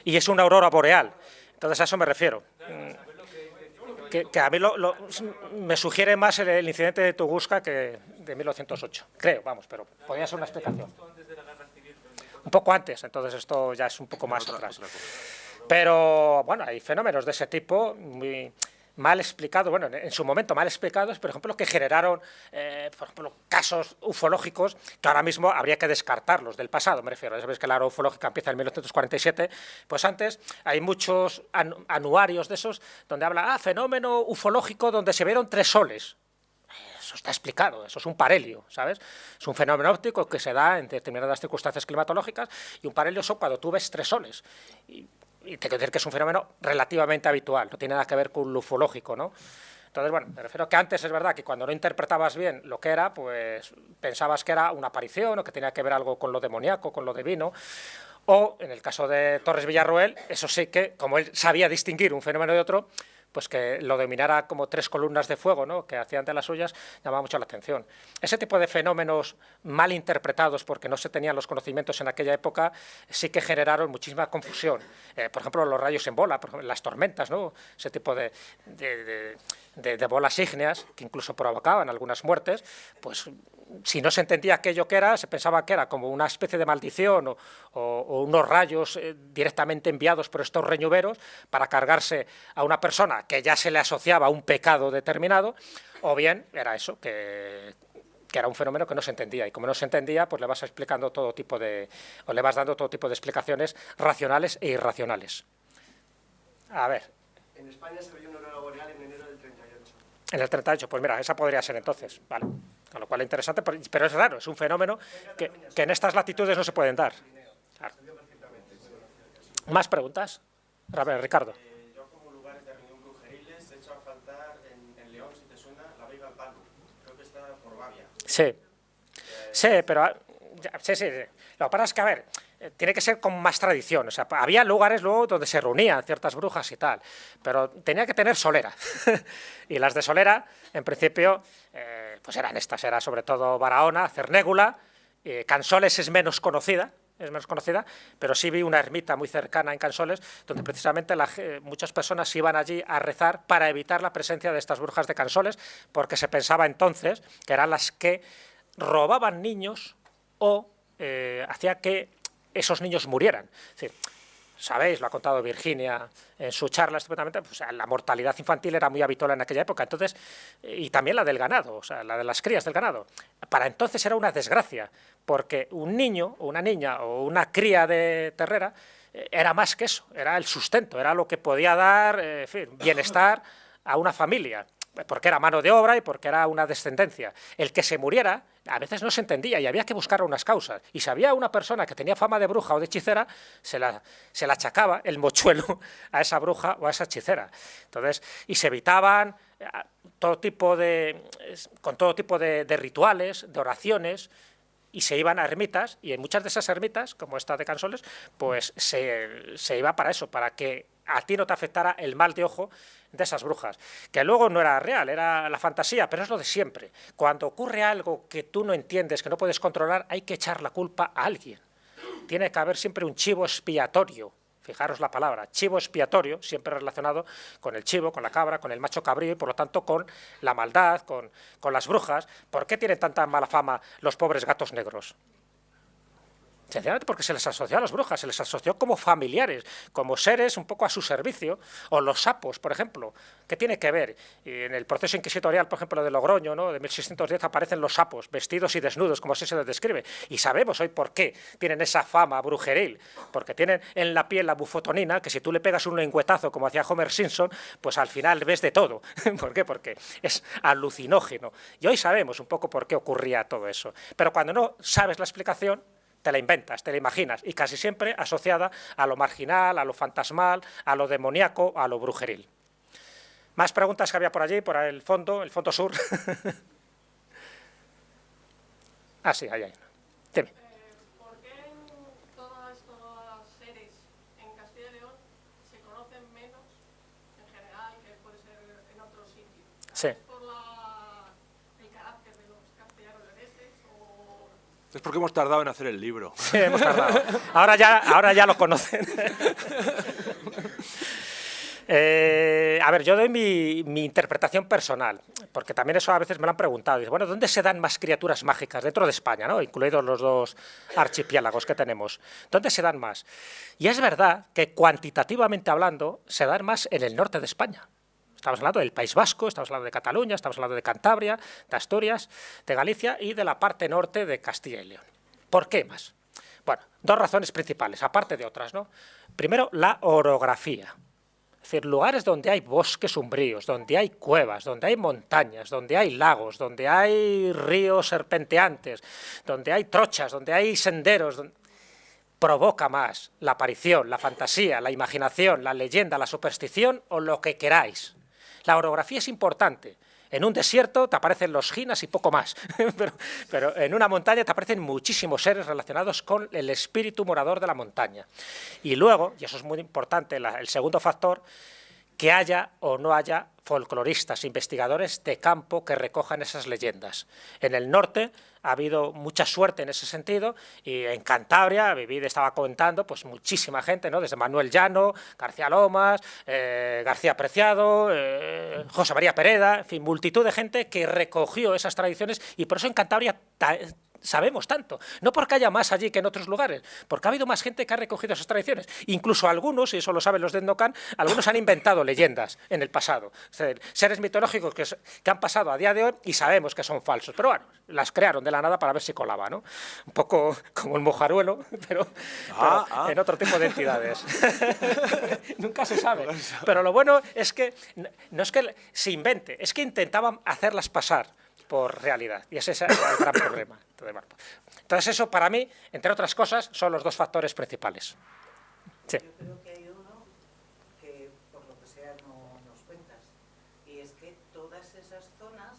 Y es una aurora boreal. Entonces a eso me refiero. Que a mí me sugiere más el incidente de Tunguska que de 1908. Creo, vamos, pero podría ser una explicación. Un poco antes, entonces esto ya es un poco más atrás. Pero, bueno, hay fenómenos de ese tipo muy mal explicados, bueno, en su momento mal explicados, por ejemplo, que generaron, por ejemplo, casos ufológicos que ahora mismo habría que descartarlos del pasado, me refiero. Ya sabéis que la era ufológica empieza en 1947, pues antes hay muchos anuarios de esos donde habla, fenómeno ufológico donde se vieron 3 soles. Eso está explicado, eso es un parhelio, ¿sabes? Es un fenómeno óptico que se da en determinadas circunstancias climatológicas y un parhelio son cuando tú ves 3 soles. Y te quiero decir que es un fenómeno relativamente habitual, no tiene nada que ver con lo ufológico, ¿no? Entonces, bueno, me refiero que antes es verdad que cuando no interpretabas bien lo que era, pues pensabas que era una aparición o que tenía que ver algo con lo demoníaco, con lo divino. O, en el caso de Torres Villarroel, eso sí que, como él sabía distinguir un fenómeno de otro, pues que lo dominara como 3 columnas de fuego, ¿no?, que hacían de las suyas, llamaba mucho la atención. Ese tipo de fenómenos mal interpretados porque no se tenían los conocimientos en aquella época sí que generaron muchísima confusión. Por ejemplo, los rayos en bola, por ejemplo, las tormentas, ¿no?, ese tipo de de bolas ígneas, que incluso provocaban algunas muertes, pues si no se entendía aquello que era, se pensaba que era como una especie de maldición o unos rayos directamente enviados por estos reñuveros para cargarse a una persona que ya se le asociaba a un pecado determinado, o bien era eso, que era un fenómeno que no se entendía, y como no se entendía, pues le vas explicando todo tipo de, o le vas dando todo tipo de explicaciones racionales e irracionales. A ver. En España se veía una aurora boreal en enero del 38. En el 38, pues mira, esa podría ser entonces, vale. Con lo cual es interesante, pero es raro, es un fenómeno que en estas latitudes no se pueden dar. Claro. ¿Más preguntas? A ver, Ricardo. Yo, como lugares de reunión brujeriles, he hecho a faltar en León, si te suena, la Vega al Palo. Creo que está por Bavia. Sí. Sí, pero... Sí. Lo que pasa es que, a ver, tiene que ser con más tradición. O sea, había lugares luego donde se reunían ciertas brujas y tal, pero tenía que tener solera. Y las de solera, en principio, pues eran estas. Era sobre todo Barahona, Cernégula, Cansoles es menos conocida, pero sí vi una ermita muy cercana en Cansoles, donde precisamente muchas personas iban allí a rezar para evitar la presencia de estas brujas de Cansoles, porque se pensaba entonces que eran las que robaban niños o hacía que esos niños murieran. Es decir, sabéis, lo ha contado Virginia en su charla estupendamente, pues, la mortalidad infantil era muy habitual en aquella época, entonces, y también la del ganado, o sea, la de las crías del ganado. Para entonces era una desgracia, porque un niño, o una niña, o una cría de terrera, era más que eso, era el sustento, era lo que podía dar, en fin, bienestar a una familia, porque era mano de obra y porque era una descendencia. El que se muriera a veces no se entendía y había que buscar unas causas. Y si había una persona que tenía fama de bruja o de hechicera, se la achacaba el mochuelo a esa bruja o a esa hechicera. Entonces, y se evitaban con todo tipo de rituales, de oraciones, y se iban a ermitas, y en muchas de esas ermitas, como esta de Cansoles, pues se iba para eso, para que a ti no te afectara el mal de ojo de esas brujas, que luego no era real, era la fantasía, pero es lo de siempre. Cuando ocurre algo que tú no entiendes, que no puedes controlar, hay que echar la culpa a alguien. Tiene que haber siempre un chivo expiatorio. Fijaros la palabra, chivo expiatorio, siempre relacionado con el chivo, con la cabra, con el macho cabrío y por lo tanto con la maldad, con las brujas. ¿Por qué tienen tanta mala fama los pobres gatos negros? Sencillamente porque se les asoció a las brujas, se les asoció como familiares, como seres un poco a su servicio, o los sapos, por ejemplo. ¿Qué tiene que ver? Y en el proceso inquisitorial, por ejemplo, de Logroño, ¿no?, de 1610, aparecen los sapos, vestidos y desnudos, como así se les describe. Y sabemos hoy por qué tienen esa fama brujeril, porque tienen en la piel la bufotonina, que si tú le pegas un lengüetazo, como hacía Homer Simpson, pues al final ves de todo. ¿Por qué? Porque es alucinógeno. Y hoy sabemos un poco por qué ocurría todo eso. Pero cuando no sabes la explicación, te la inventas, te la imaginas, y casi siempre asociada a lo marginal, a lo fantasmal, a lo demoníaco, a lo brujeril. Más preguntas que había por allí, por el fondo sur. Ah, sí, ahí hay. Dime. ¿Por qué todos estos seres en Castilla y León se conocen menos en general que puede ser en otros sitios? Sí. ¿Es por el carácter de los castellano-leoneses o...? Es porque hemos tardado en hacer el libro. Sí, hemos tardado. Ahora ya lo conocen. A ver, yo doy mi interpretación personal, porque también eso a veces me lo han preguntado. Dice, bueno, ¿dónde se dan más criaturas mágicas? Dentro de España, ¿no?, incluidos los dos archipiélagos que tenemos. ¿Dónde se dan más? Y es verdad que cuantitativamente hablando se dan más en el norte de España. Estamos hablando del País Vasco, estamos hablando de Cataluña, estamos hablando de Cantabria, de Asturias, de Galicia y de la parte norte de Castilla y León. ¿Por qué más? Bueno, dos razones principales, aparte de otras, ¿no? Primero, la orografía. Es decir, lugares donde hay bosques umbríos, donde hay cuevas, donde hay montañas, donde hay lagos, donde hay ríos serpenteantes, donde hay trochas, donde hay senderos, provoca más la aparición, la fantasía, la imaginación, la leyenda, la superstición o lo que queráis. La orografía es importante. En un desierto te aparecen los ginas y poco más, pero en una montaña te aparecen muchísimos seres relacionados con el espíritu morador de la montaña. Y luego, y eso es muy importante, el segundo factor, que haya o no haya folcloristas, investigadores de campo que recojan esas leyendas. En el norte ha habido mucha suerte en ese sentido, y en Cantabria, estaba contando, pues muchísima gente, ¿no? Desde Manuel Llano, García Lomas, García Preciado, José María Pereda, en fin, multitud de gente que recogió esas tradiciones, y por eso en Cantabria sabemos tanto, no porque haya más allí que en otros lugares, porque ha habido más gente que ha recogido esas tradiciones. Incluso algunos, y eso lo saben los de Endocan, algunos han inventado leyendas en el pasado, o sea, seres mitológicos que han pasado a día de hoy y sabemos que son falsos, pero bueno, las crearon de la nada para ver si colaba, ¿no? Un poco como el mojaruelo, pero en otro tipo de entidades. Nunca se sabe. Pero lo bueno es que no es que se invente, es que intentaban hacerlas pasar por realidad, y ese es el gran problema. Entonces eso, para mí, entre otras cosas, son los dos factores principales. Sí. Yo creo que hay uno que, por lo que sea, no nos cuentas, y es que todas esas zonas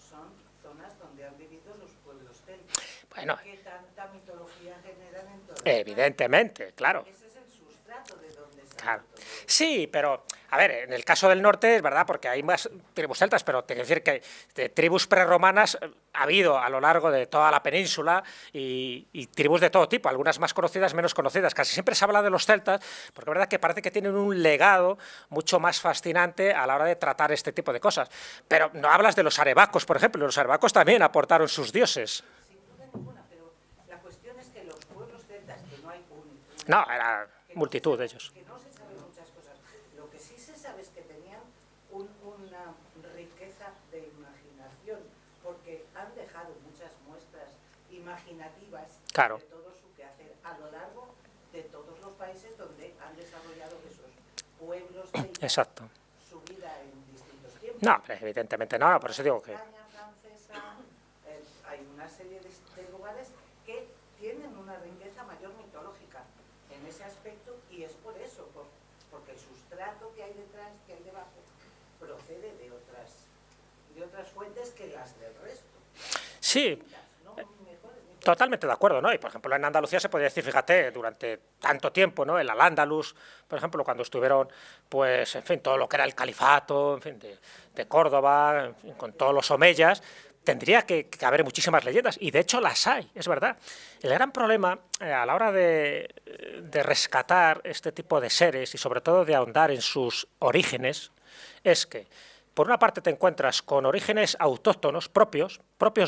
son zonas donde han vivido los pueblos celtas. Bueno, ¿Qué tanta mitología generan en todo? Evidentemente, claro. Ese es el sustrato de donde se Claro. Sí, pero, a ver, en el caso del norte es verdad, porque hay más tribus celtas, pero te quiero decir que de tribus prerromanas ha habido a lo largo de toda la península y tribus de todo tipo, algunas más conocidas, menos conocidas. Casi siempre se habla de los celtas, porque es verdad que parece que tienen un legado mucho más fascinante a la hora de tratar este tipo de cosas. Pero no hablas de los arebacos, por ejemplo. Los arebacos también aportaron sus dioses. Sin duda ninguna, pero la cuestión es que los pueblos celtas, que no hay uno, No, era multitud de ellos. que no se sabe muchas cosas. Lo que sí se sabe es que tenían una riqueza de imaginación, porque han dejado muchas muestras imaginativas Claro. de todo su quehacer a lo largo de todos los países donde han desarrollado esos pueblos celtas, Exacto. su vida en distintos tiempos. No, evidentemente no, por eso digo que... España francesa, hay una serie de lugares que tienen una riqueza mayor mitológica en ese aspecto, y es por eso, porque el sustrato que hay detrás, que hay debajo, procede de otras fuentes que las del resto. Sí, No mejores ni peores. totalmente de acuerdo, ¿no? Y, por ejemplo, en Andalucía se podría decir, fíjate, durante tanto tiempo, ¿no? El Al-Ándalus, por ejemplo, cuando estuvieron, pues, en fin, todo lo que era el califato, en fin, de Córdoba, en fin, con todos los omeyas, tendría que haber muchísimas leyendas, y de hecho las hay, es verdad. El gran problema a la hora de rescatar este tipo de seres, y sobre todo de ahondar en sus orígenes, es que, por una parte, te encuentras con orígenes autóctonos propios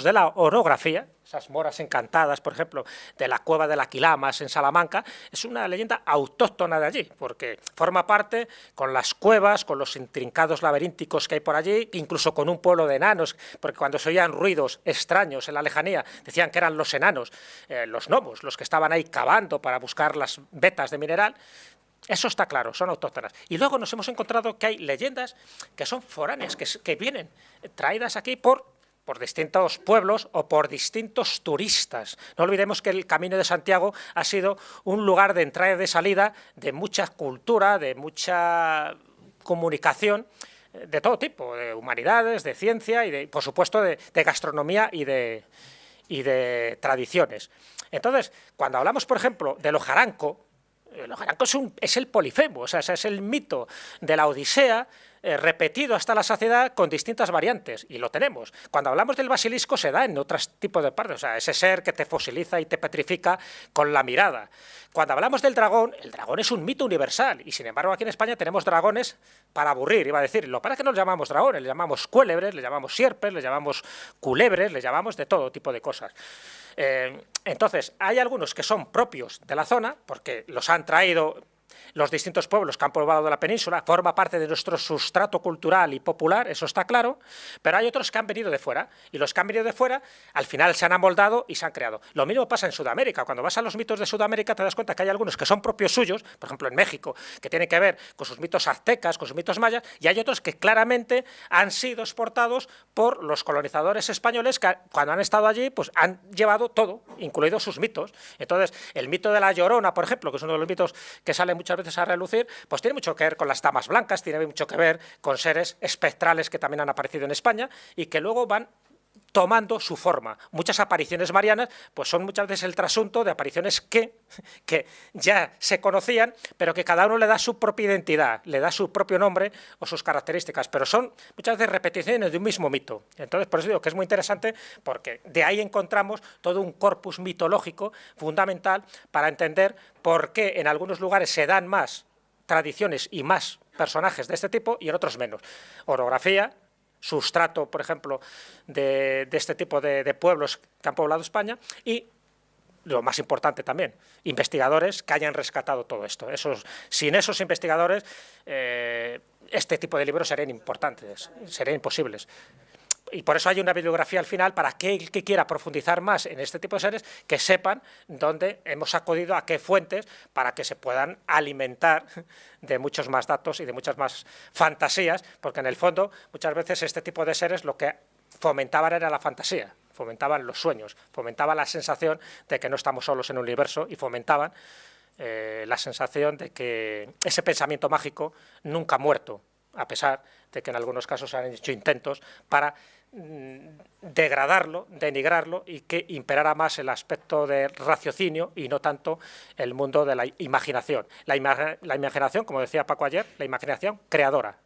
de la orografía. Esas moras encantadas, por ejemplo, de la cueva de la Quilamas en Salamanca, es una leyenda autóctona de allí, porque forma parte con las cuevas, con los intrincados laberínticos que hay por allí, incluso con un pueblo de enanos, porque cuando se oían ruidos extraños en la lejanía, decían que eran los enanos, los gnomos, los que estaban ahí cavando para buscar las vetas de mineral. Eso está claro, son autóctonas. Y luego nos hemos encontrado que hay leyendas que son foráneas, que vienen traídas aquí por distintos pueblos o por distintos turistas. No olvidemos que el Camino de Santiago ha sido un lugar de entrada y de salida de mucha cultura, de mucha comunicación, de todo tipo, de humanidades, de ciencia y, por supuesto, de gastronomía y de tradiciones. Entonces, cuando hablamos, por ejemplo, del hojaranco, el hojaranco es el Polifemo, o sea, es el mito de la Odisea repetido hasta la saciedad con distintas variantes, y lo tenemos. Cuando hablamos del basilisco se da en otros tipos de partes, o sea, ese ser que te fosiliza y te petrifica con la mirada. Cuando hablamos del dragón, el dragón es un mito universal, y sin embargo aquí en España tenemos dragones para aburrir, iba a decir. Lo que pasa es que no los llamamos dragones, les llamamos cuélebres, les llamamos sierpes, les llamamos culebres, les llamamos de todo tipo de cosas. Entonces, hay algunos que son propios de la zona, porque los han traído los distintos pueblos que han poblado de la península, forma parte de nuestro sustrato cultural y popular, eso está claro, pero hay otros que han venido de fuera, y los que han venido de fuera al final se han amoldado y se han creado. Lo mismo pasa en Sudamérica. Cuando vas a los mitos de Sudamérica te das cuenta que hay algunos que son propios suyos, por ejemplo en México, que tienen que ver con sus mitos aztecas, con sus mitos mayas, y hay otros que claramente han sido exportados por los colonizadores españoles que cuando han estado allí pues han llevado todo, incluidos sus mitos. Entonces, el mito de la Llorona, por ejemplo, que es uno de los mitos que sale muchas veces a relucir, pues tiene mucho que ver con las damas blancas, tiene mucho que ver con seres espectrales que también han aparecido en España y que luego van tomando su forma. Muchas apariciones marianas pues son muchas veces el trasunto de apariciones que ya se conocían, pero que cada uno le da su propia identidad, le da su propio nombre o sus características, pero son muchas veces repeticiones de un mismo mito. Entonces, por eso digo que es muy interesante, porque de ahí encontramos todo un corpus mitológico fundamental para entender por qué en algunos lugares se dan más tradiciones y más personajes de este tipo y en otros menos. Orografía, sustrato, por ejemplo, de este tipo de pueblos que han poblado España, y lo más importante también, investigadores que hayan rescatado todo esto. Sin esos investigadores, este tipo de libros serían importantes, serían imposibles. Y por eso hay una bibliografía al final para aquel que quiera profundizar más en este tipo de seres, que sepan dónde hemos acudido, a qué fuentes, para que se puedan alimentar de muchos más datos y de muchas más fantasías, porque en el fondo muchas veces este tipo de seres lo que fomentaban era la fantasía, fomentaban los sueños, fomentaban la sensación de que no estamos solos en un universo y fomentaban la sensación de que ese pensamiento mágico nunca ha muerto, a pesar de que en algunos casos se han hecho intentos para degradarlo, denigrarlo y que imperara más el aspecto de raciocinio y no tanto el mundo de la imaginación. La imaginación, como decía Paco ayer, la imaginación creadora.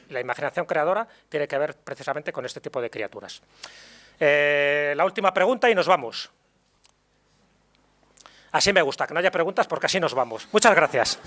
La imaginación creadora tiene que ver precisamente con este tipo de criaturas. La última pregunta y nos vamos. Así me gusta, que no haya preguntas porque así nos vamos. Muchas gracias.